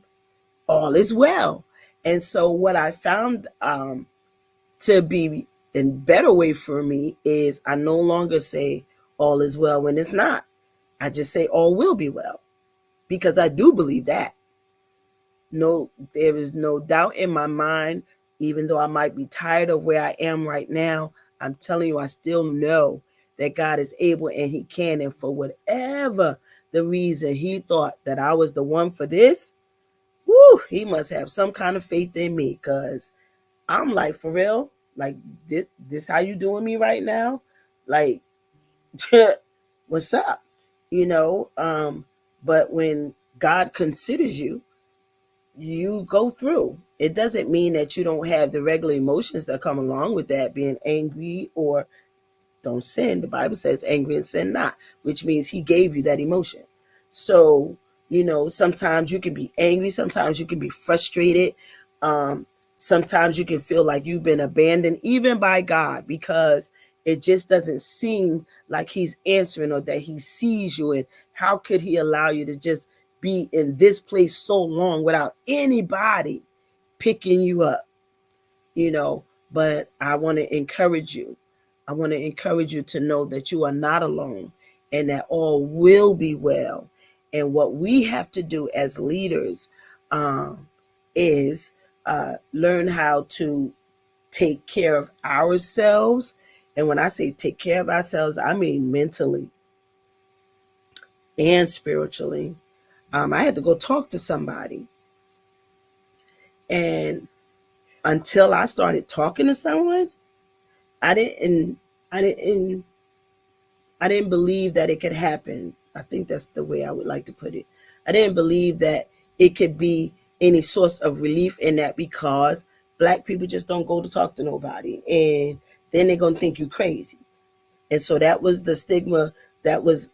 all is well. And so what I found to be a better way for me is I no longer say all is well when it's not. I just say all will be well, because I do believe that. No, there is no doubt in my mind, even though I might be tired of where I am right now, I'm telling you, I still know that God is able and he can. And for whatever the reason he thought that I was the one for this, he must have some kind of faith in me, because I'm like, for real, like this how you doing me right now? Like, what's up? But when God considers you, you go through. It doesn't mean that you don't have the regular emotions that come along with that, being angry or don't sin. The Bible says angry and sin not, which means he gave you that emotion. So, sometimes you can be angry, sometimes you can be frustrated. Sometimes you can feel like you've been abandoned even by God, because it just doesn't seem like he's answering or that he sees you. And how could he allow you to just be in this place so long without anybody picking you up? But I want to encourage you. I want to encourage you to know that you are not alone and that all will be well. And what we have to do as leaders is learn how to take care of ourselves. And when I say take care of ourselves, I mean mentally and spiritually. I had to go talk to somebody. And until I started talking to someone, I didn't I didn't I didn't believe that it could happen. I think that's the way I would like to put it. I didn't believe that it could be any source of relief in that, because Black people just don't go to talk to nobody, and then they're gonna think you crazy. And so that was the stigma that was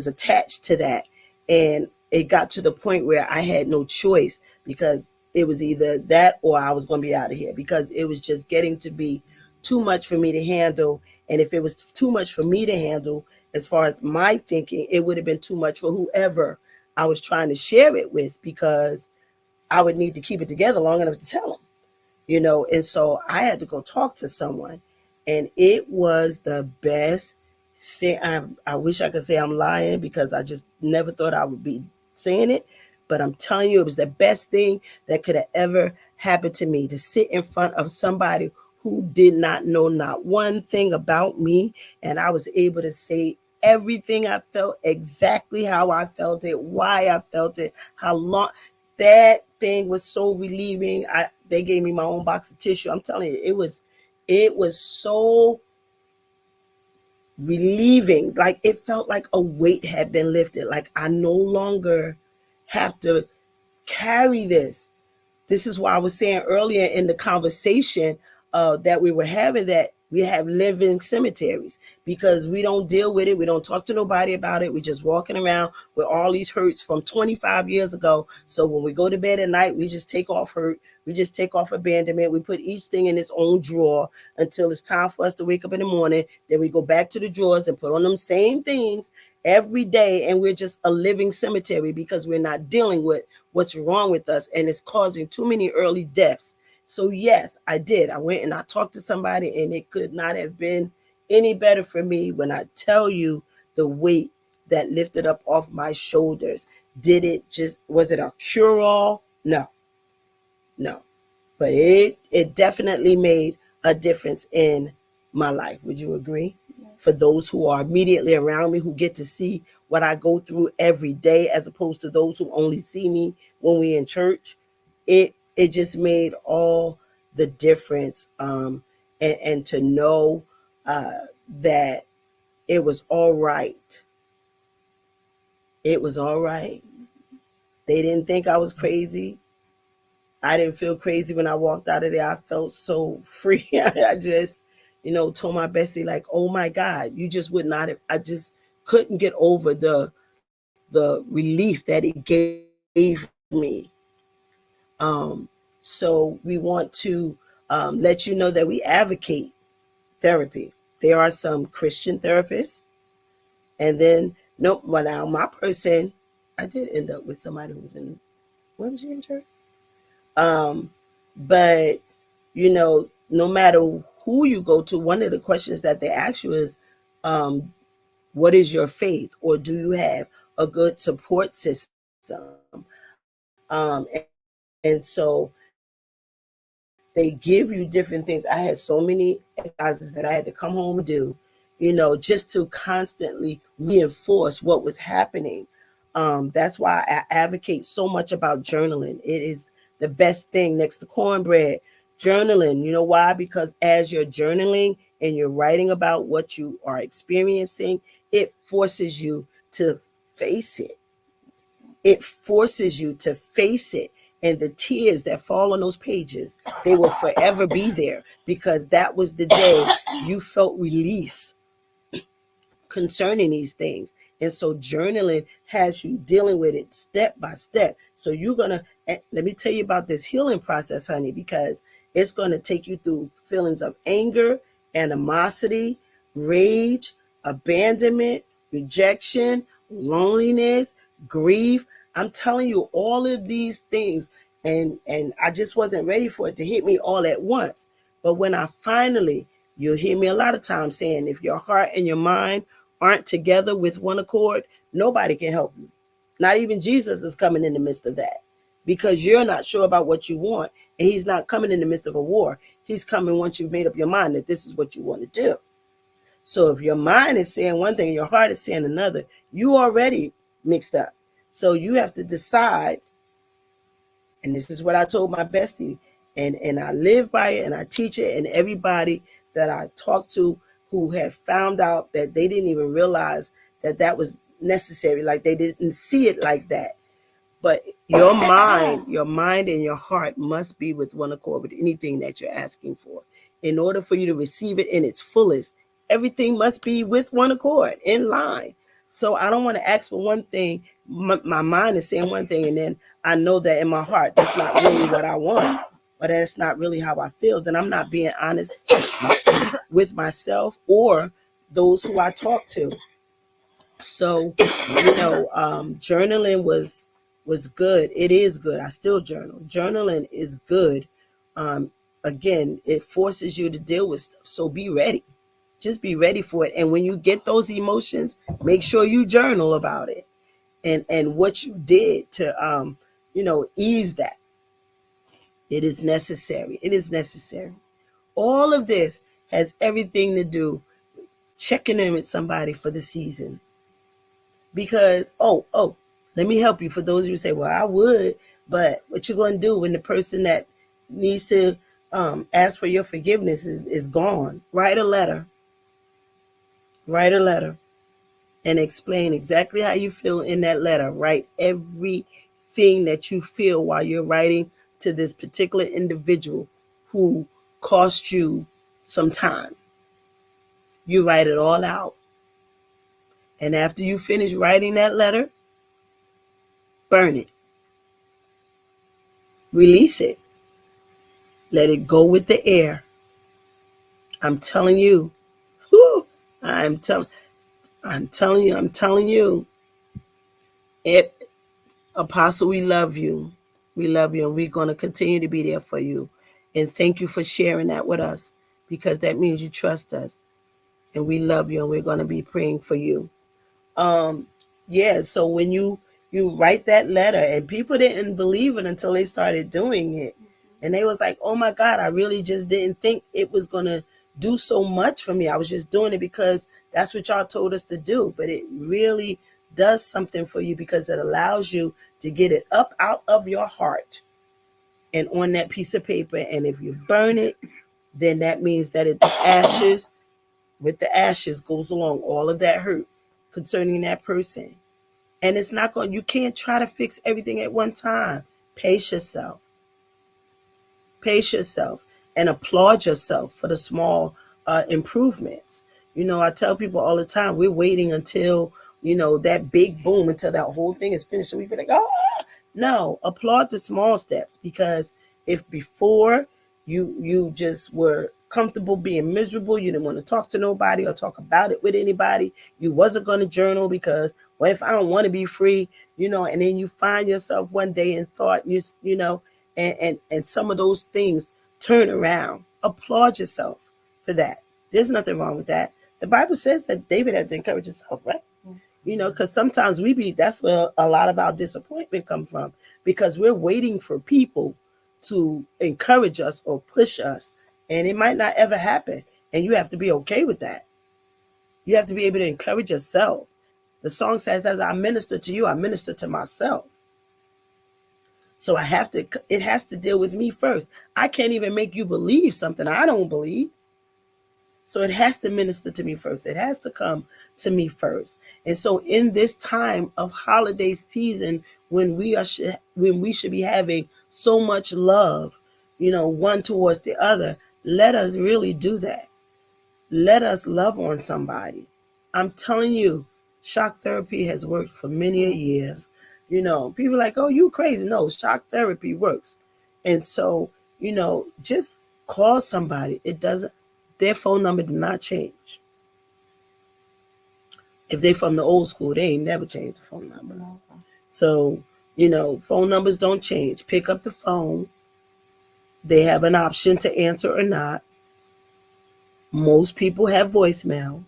attached to that. And it got to the point where I had no choice, because it was either that or I was going to be out of here, because it was just getting to be too much for me to handle. And if it was too much for me to handle, as far as my thinking, it would have been too much for whoever I was trying to share it with, because I would need to keep it together long enough to tell them. And so I had to go talk to someone, and it was the best thing. I wish I could say I'm lying, because I just never thought I would be saying it, But I'm telling you, it was the best thing that could have ever happened to me, to sit in front of somebody who did not know not one thing about me. And I was able to say everything I felt, exactly how I felt it, why I felt it, how long. That thing was so relieving. They gave me my own box of tissue. I'm telling you, it was so relieving. Like, it felt like a weight had been lifted. Like, I no longer have to carry this. This is why I was saying earlier in the conversation that we were having, that we have living cemeteries, because we don't deal with it. We don't talk to nobody about it. We're just walking around with all these hurts from 25 years ago. So when we go to bed at night, we just take off hurt. We just take off abandonment. We put each thing in its own drawer until it's time for us to wake up in the morning. Then we go back to the drawers and put on them same things every day. And we're just a living cemetery, because we're not dealing with what's wrong with us, and it's causing too many early deaths. So yes, I did. I went and I talked to somebody, and it could not have been any better for me. When I tell you the weight that lifted up off my shoulders, was it a cure-all? No. But it definitely made a difference in my life. Would you agree? Yes. For those who are immediately around me, who get to see what I go through every day, as opposed to those who only see me when we're in church, it just made all the difference. And to know that it was all right. It was all right. They didn't think I was crazy. I didn't feel crazy when I walked out of there. I felt so free. I just, told my bestie, like, oh my God, you just would not have, I just couldn't get over the relief that it gave me. So we want to let you know that we advocate therapy. There are some Christian therapists. And then, no, well, now my person, I did end up with somebody who was wasn't she in church? But no matter who you go to, one of the questions that they ask you is, what is your faith, or do you have a good support system? And so they give you different things. I had so many exercises that I had to come home and do, just to constantly reinforce what was happening. That's why I advocate so much about journaling. It is the best thing next to cornbread. Journaling, you know why? Because as you're journaling and you're writing about what you are experiencing, it forces you to face it. It forces you to face it. And the tears that fall on those pages, they will forever be there, because that was the day you felt release concerning these things. And so journaling has you dealing with it step by step. So let me tell you about this healing process, honey, because it's going to take you through feelings of anger, animosity, rage, abandonment, rejection, loneliness, grief. I'm telling you all of these things, and I just wasn't ready for it to hit me all at once. But when you'll hear me a lot of times saying, if your heart and your mind aren't together with one accord, nobody can help you. Not even Jesus is coming in the midst of that, because you're not sure about what you want, and he's not coming in the midst of a war. He's coming once you've made up your mind that this is what you want to do. So if your mind is saying one thing, your heart is saying another, you already mixed up. So you have to decide. And this is what I told my bestie, and I live by it, and I teach it, and everybody that I talk to who have found out that they didn't even realize that was necessary, like they didn't see it like that. But your mind and your heart must be with one accord with anything that you're asking for. In order for you to receive it in its fullest, everything must be with one accord, in line. So I don't want to ask for one thing. My mind is saying one thing, and then I know that in my heart, that's not really what I want, but that's not really how I feel. Then I'm not being honest with myself or those who I talk to. So, journaling was good. It is good. I still journal. Journaling is good. Again, it forces you to deal with stuff. So be ready. Just be ready for it. And when you get those emotions, make sure you journal about it. and what you did to ease that. It is necessary. It is necessary. All of this has everything to do checking in with somebody for the season. Because let me help you. For those of you who say, well, I would, but what you're going to do when the person that needs to ask for your forgiveness is gone? Write a letter. Write a letter and explain exactly how you feel in that letter. Write everything that you feel while you're writing to this particular individual who cost you some time. You write it all out. And after you finish writing that letter, burn it. Release it. Let it go with the air. I'm telling you. Whew, I'm telling you. Apostle, we love you. We love you, and we're going to continue to be there for you. And thank you for sharing that with us, because that means you trust us. And we love you, and we're going to be praying for you. So when you write that letter, and people didn't believe it until they started doing it. And they was like, oh my God, I really just didn't think it was going to do so much for me. I was just doing it because that's what y'all told us to do. But it really does something for you, because it allows you to get it up out of your heart and on that piece of paper. And if you burn it, then that means that with the ashes goes along all of that hurt concerning that person. And it's not you can't try to fix everything at one time. Pace yourself. Pace yourself and applaud yourself for the small improvements. I tell people all the time, we're waiting until, that big boom, until that whole thing is finished. So we be like, oh, no, applaud the small steps. Because if before you just were comfortable being miserable, you didn't want to talk to nobody or talk about it with anybody, you wasn't going to journal because, what if I don't want to be free, and then you find yourself one day in thought, and some of those things turn around. Applaud yourself for that. There's nothing wrong with that. The Bible says that David had to encourage himself, right? Because sometimes that's where a lot of our disappointment comes from, because we're waiting for people to encourage us or push us, and it might not ever happen. And you have to be okay with that. You have to be able to encourage yourself. The song says, as I minister to you, I minister to myself. So it has to deal with me first. I can't even make you believe something I don't believe. So it has to minister to me first. It has to come to me first. And so in this time of holiday season, when we should be having so much love, one towards the other, let us really do that. Let us love on somebody. I'm telling you, shock therapy has worked for many years. People are like, oh, you crazy. No, shock therapy works. And so, just call somebody. Their phone number did not change. If they from the old school, they ain't never changed the phone number. Okay. So, phone numbers don't change. Pick up the phone. They have an option to answer or not. Most people have voicemail.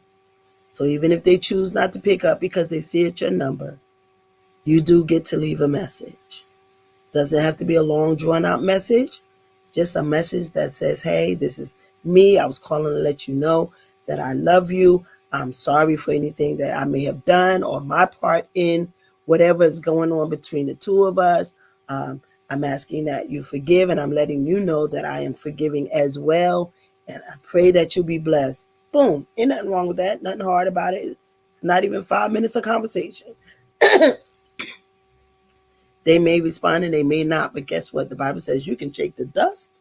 So even if they choose not to pick up because they see it's your number, you do get to leave a message. Doesn't have to be a long, drawn-out message. Just a message that says, hey, this is me. I was calling to let you know that I love you. I'm sorry for anything that I may have done or my part in whatever is going on between the two of us. I'm asking that you forgive, and I'm letting you know that I am forgiving as well. And I pray that you'll be blessed. Boom. Ain't nothing wrong with that. Nothing hard about it. It's not even 5 minutes of conversation. They may respond and they may not. But guess what? The Bible says you can shake the dust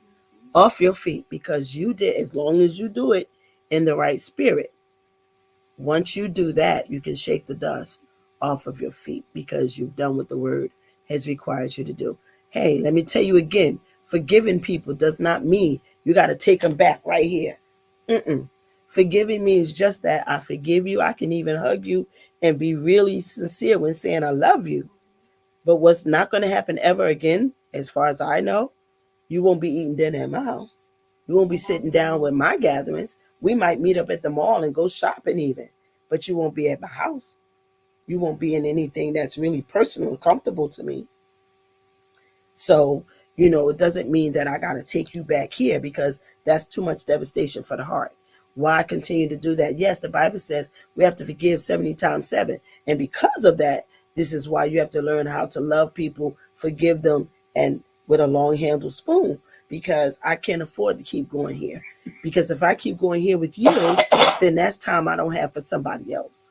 off your feet, because you did, as long as you do it in the right spirit. Once you do that, you can shake the dust off of your feet, because you've done what the word has required you to do. Hey, let me tell you again, forgiving people does not mean you got to take them back right here. Forgiving means just that. I forgive you. I can even hug you and be really sincere when saying I love you. But what's not going to happen ever again, as far as I know, you won't be eating dinner at my house. You won't be sitting down with my gatherings. We might meet up at the mall and go shopping even, but you won't be at my house. You won't be in anything that's really personal and comfortable to me. So, it doesn't mean that I got to take you back here, because that's too much devastation for the heart. Why continue to do that? Yes, the Bible says we have to forgive 70 times 7. And because of that, this is why you have to learn how to love people, forgive them, and with a long handled spoon, because I can't afford to keep going here. Because if I keep going here with you, then that's time I don't have for somebody else.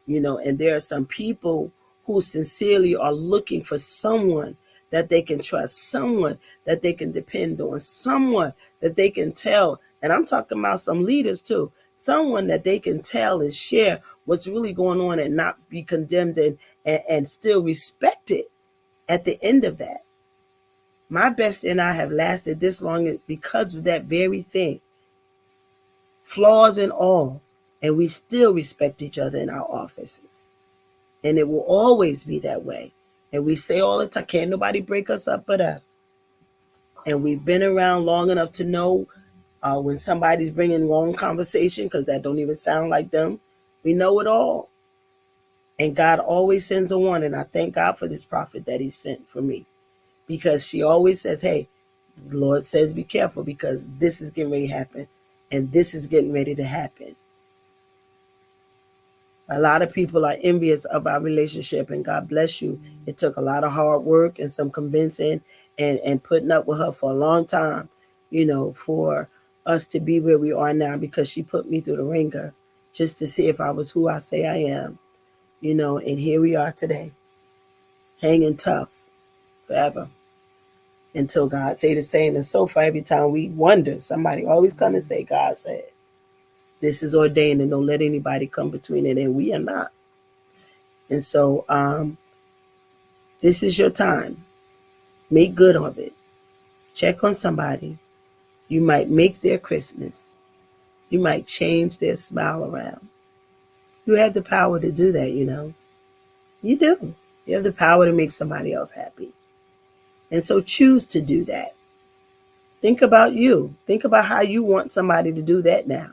And there are some people who sincerely are looking for someone that they can trust, someone that they can depend on, someone that they can tell. And I'm talking about some leaders too, someone that they can tell and share what's really going on and not be condemned, and still respect it at the end of that. My best and I have lasted this long because of that very thing, flaws and all, and we still respect each other in our offices. And it will always be that way. And we say all the time, can't nobody break us up but us. And we've been around long enough to know when somebody's bringing wrong conversation, because that don't even sound like them. We know it all. And God always sends a warning. I thank God for this prophet that he sent for me, because she always says, hey, the Lord says be careful, because this is getting ready to happen, and this is getting ready to happen. A lot of people are envious of our relationship, and God bless you. It took a lot of hard work and some convincing and putting up with her for a long time, for us to be where we are now, because she put me through the ringer just to see if I was who I say I am, and here we are today, hanging tough forever until God say the same. And so far, every time we wonder, somebody always come and say, God said, this is ordained, and don't let anybody come between it, and we are not. And so this is your time. Make good of it. Check on somebody. You might make their Christmas. You might change their smile around. You have the power to do that, You do. You have the power to make somebody else happy. And so choose to do that. Think about you. Think about how you want somebody to do that now.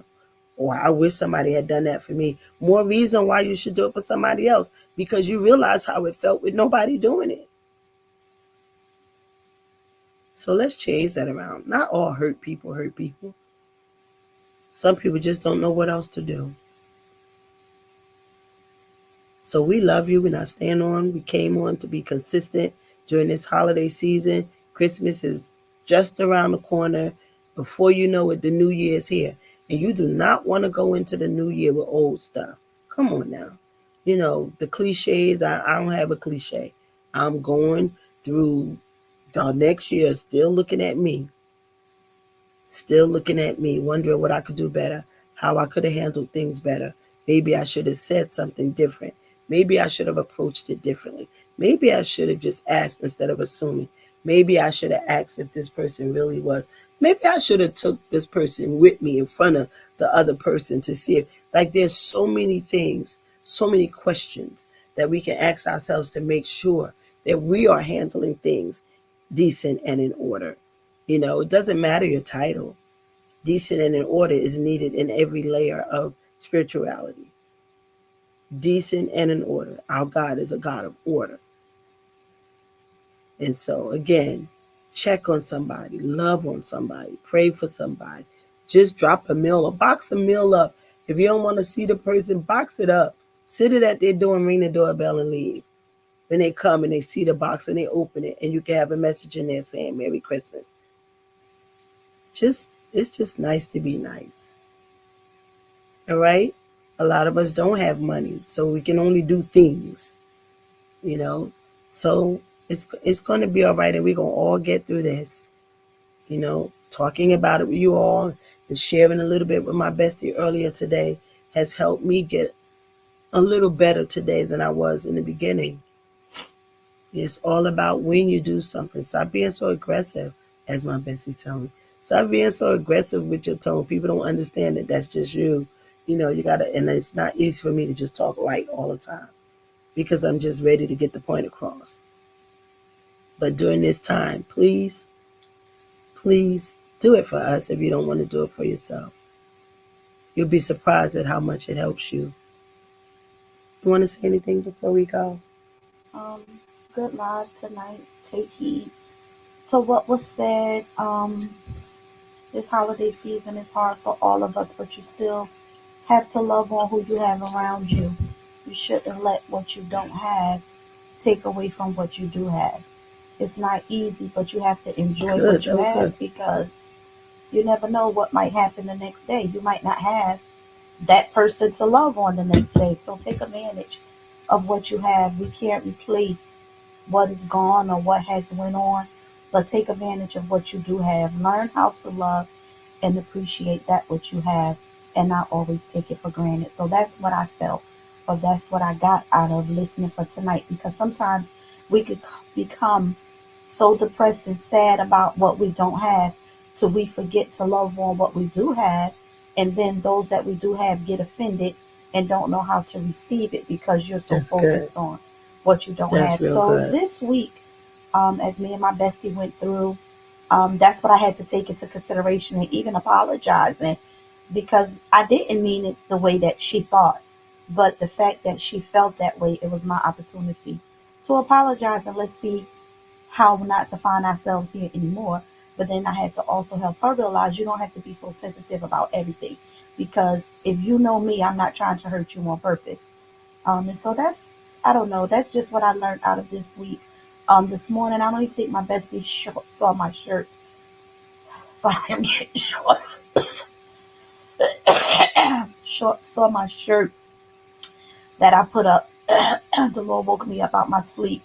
Or I wish somebody had done that for me. More reason why you should do it for somebody else, because you realize how it felt with nobody doing it. So let's change that around. Not all hurt people hurt people. Some people just don't know what else to do. So we love you. We're not staying on. We came on to be consistent during this holiday season. Christmas is just around the corner. Before you know it, the new year is here. And you do not want to go into the new year with old stuff. Come on now. The cliches, I don't have a cliche. I'm going through the next year still looking at me. Still looking at me, wondering what I could do better, how I could have handled things better. Maybe I should have said something different. Maybe I should have approached it differently. Maybe I should have just asked instead of assuming. Maybe I should have asked if this person really was. Maybe I should have took this person with me in front of the other person to see if, there's so many things, so many questions that we can ask ourselves to make sure that we are handling things decent and in order. It doesn't matter your title. Decent and in order is needed in every layer of spirituality. Decent and in order. Our God is a God of order. And so, again, check on somebody, love on somebody, pray for somebody. Just drop a box a meal up. If you don't want to see the person, box it up. Sit it at their door and ring the doorbell and leave. When they come and they see the box and they open it, and you can have a message in there saying Merry Christmas. It's just nice to be nice. All right? A lot of us don't have money, so we can only do things, So it's going to be all right, and we're going to all get through this. Talking about it with you all and sharing a little bit with my bestie earlier today has helped me get a little better today than I was in the beginning. It's all about when you do something. Stop being so aggressive, as my bestie told me. Stop being so aggressive with your tone. People don't understand that that's just you. You got to, and it's not easy for me to just talk light all the time because I'm just ready to get the point across. But during this time, please do it for us if you don't want to do it for yourself. You'll be surprised at how much it helps you. You want to say anything before we go? Um, Good live tonight. Take heed to what was said. This holiday season is hard for all of us, but you still have to love on who you have around you. You shouldn't let what you don't have take away from what you do have. It's not easy, but you have to enjoy Good. what you That was good. have because you never know what might happen the next day. You might not have that person to love on the next day. So take advantage of what you have. We can't replace what is gone or what has went on, but take advantage of what you do have. Learn how to love and appreciate that what you have and not always take it for granted. So that's what I felt, or that's what I got out of listening for tonight, because sometimes we could become so depressed and sad about what we don't have till we forget to love on what we do have, and then those that we do have get offended and don't know how to receive it because you're so That's good. focused on what you don't That's have. real So good. this week, as me and my bestie went through, that's what I had to take into consideration and even apologizing, because I didn't mean it the way that she thought. But the fact that she felt that way, it was my opportunity to apologize and let's see how not to find ourselves here anymore. But then I had to also help her realize you don't have to be so sensitive about everything, because if you know me, I'm not trying to hurt you on purpose. And so that's, I don't know, that's just what I learned out of this week. This morning, I don't even think my bestie saw my shirt. Sorry, I'm getting short. Saw my shirt that I put up. The Lord woke me up out my sleep,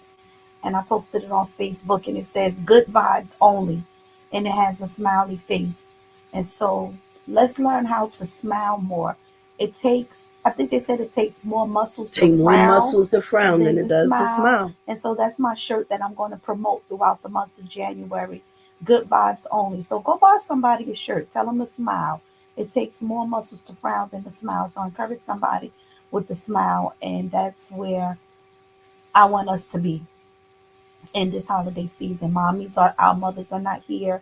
and I posted it on Facebook, and it says "Good vibes only," and it has a smiley face. And so let's learn how to smile more. It takes, I think they said it takes more muscles to Take more frown muscles to frown than than it to does to smile. smile. And so that's my shirt that I'm going to promote throughout the month of January. Good vibes only. So go buy somebody a shirt. Tell them to smile. It takes more muscles to frown than to smile. So encourage somebody with a smile. And that's where I want us to be in this holiday season. Our mothers are not here.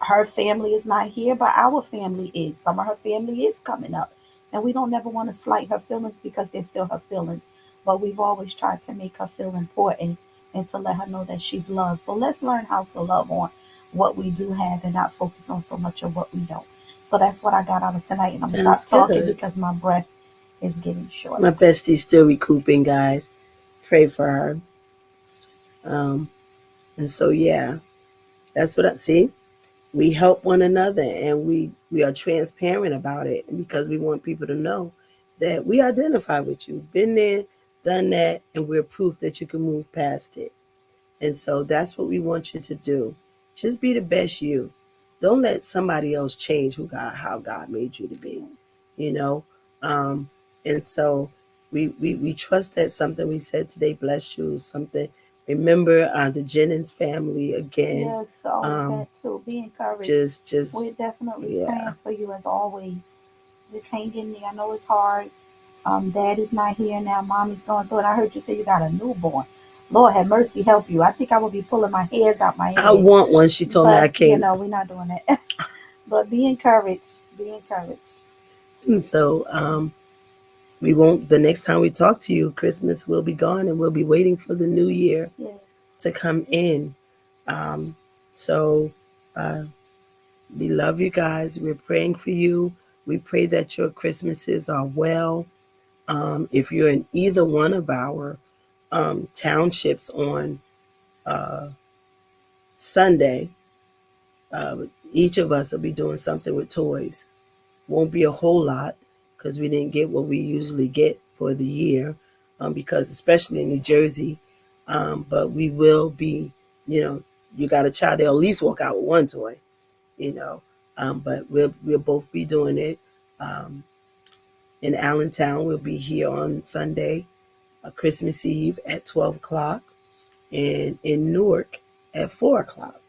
Her family is not here, but our family is. Some of her family is coming up. And we don't never want to slight her feelings because they're still her feelings. But we've always tried to make her feel important and to let her know that she's loved. So let's learn how to love on what we do have and not focus on so much of what we don't. So that's what I got out of tonight. And I'm going to That's stop talking good. because my breath is getting short. My bestie's still recouping, guys. Pray for her. Um, and so yeah, that's what I see. We help one another, and we are transparent about it because we want people to know that we identify with you, been there, done that, and we're proof that you can move past it. And so that's what we want you to do. Just be the best you. Don't let somebody else change how God made you to be. You know, um, and so we trust that something we said today blessed you. Something. Remember the Jennings family again. Yes, all of Um, that too. Be encouraged. We're just definitely yeah. praying for you as always. Just hang in there. I know it's hard. Daddy's not here now. Mommy's going through it. I heard you say you got a newborn. Lord have mercy, help you. I think I would be pulling my hairs out my I head. want one. She told me I But, can't. we're not doing that. But be encouraged. Be encouraged. And so we won't. The next time we talk to you, Christmas will be gone, and we'll be waiting for the new year Yes. to come in. Um, so uh, we love you guys. We're praying for you. We pray that your Christmases are well. If you're in either one of our townships on uh, Sunday, uh, each of us will be doing something with toys. Won't be a whole lot because we didn't get what we usually get for the year, because especially in New Jersey, but we will be, you got a child, they'll at least walk out with one toy, you know, but we'll both be doing it. Um, in Allentown, we'll be here on Sunday, Christmas Eve at 12 o'clock, and in Newark at 4 o'clock.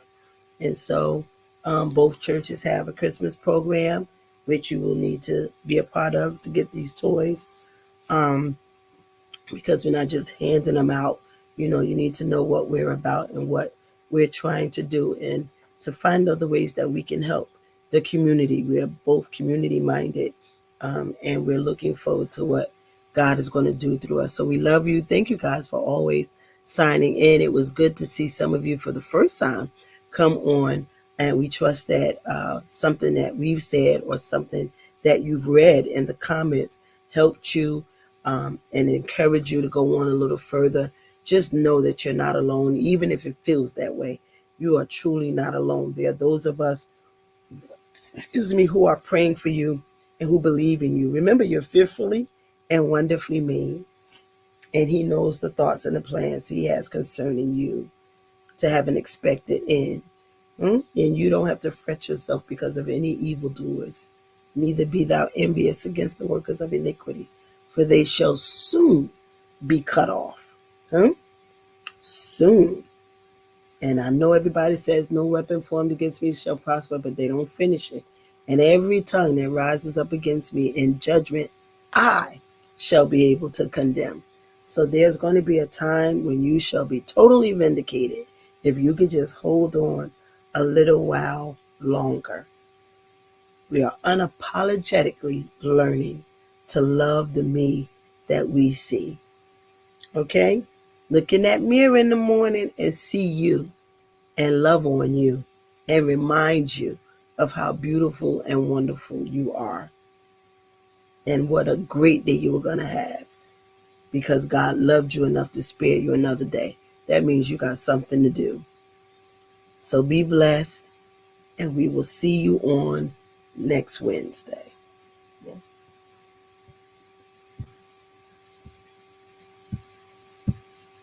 And so both churches have a Christmas program, which you will need to be a part of to get these toys, um, because we're not just handing them out. You need to know what we're about and what we're trying to do, and to find other ways that we can help the community. We're both community minded, and we're looking forward to what God is going to do through us. So we love you. Thank you guys for always signing in. It was good to see some of you for the first time come on, and we trust that something that we've said or something that you've read in the comments helped you and encourage you to go on a little further. Just know that you're not alone, even if it feels that way. You are truly not alone. There are those of us, who are praying for you and who believe in you. Remember, you're fearfully and wonderfully made, and He knows the thoughts and the plans He has concerning you to have an expected end. And you don't have to fret yourself because of any evildoers. Neither be thou envious against the workers of iniquity, for they shall soon be cut off. Soon. And I know everybody says no weapon formed against me shall prosper, but they don't finish it. And every tongue that rises up against me in judgment, I shall be able to condemn. So there's going to be a time when you shall be totally vindicated if you could just hold on a little while longer. We are unapologetically learning to love the me that we see. Okay? Look in that mirror in the morning and see you and love on you and remind you of how beautiful and wonderful you are and what a great day you were going to have because God loved you enough to spare you another day. That means you got something to do. So be blessed, and we will see you on next Wednesday.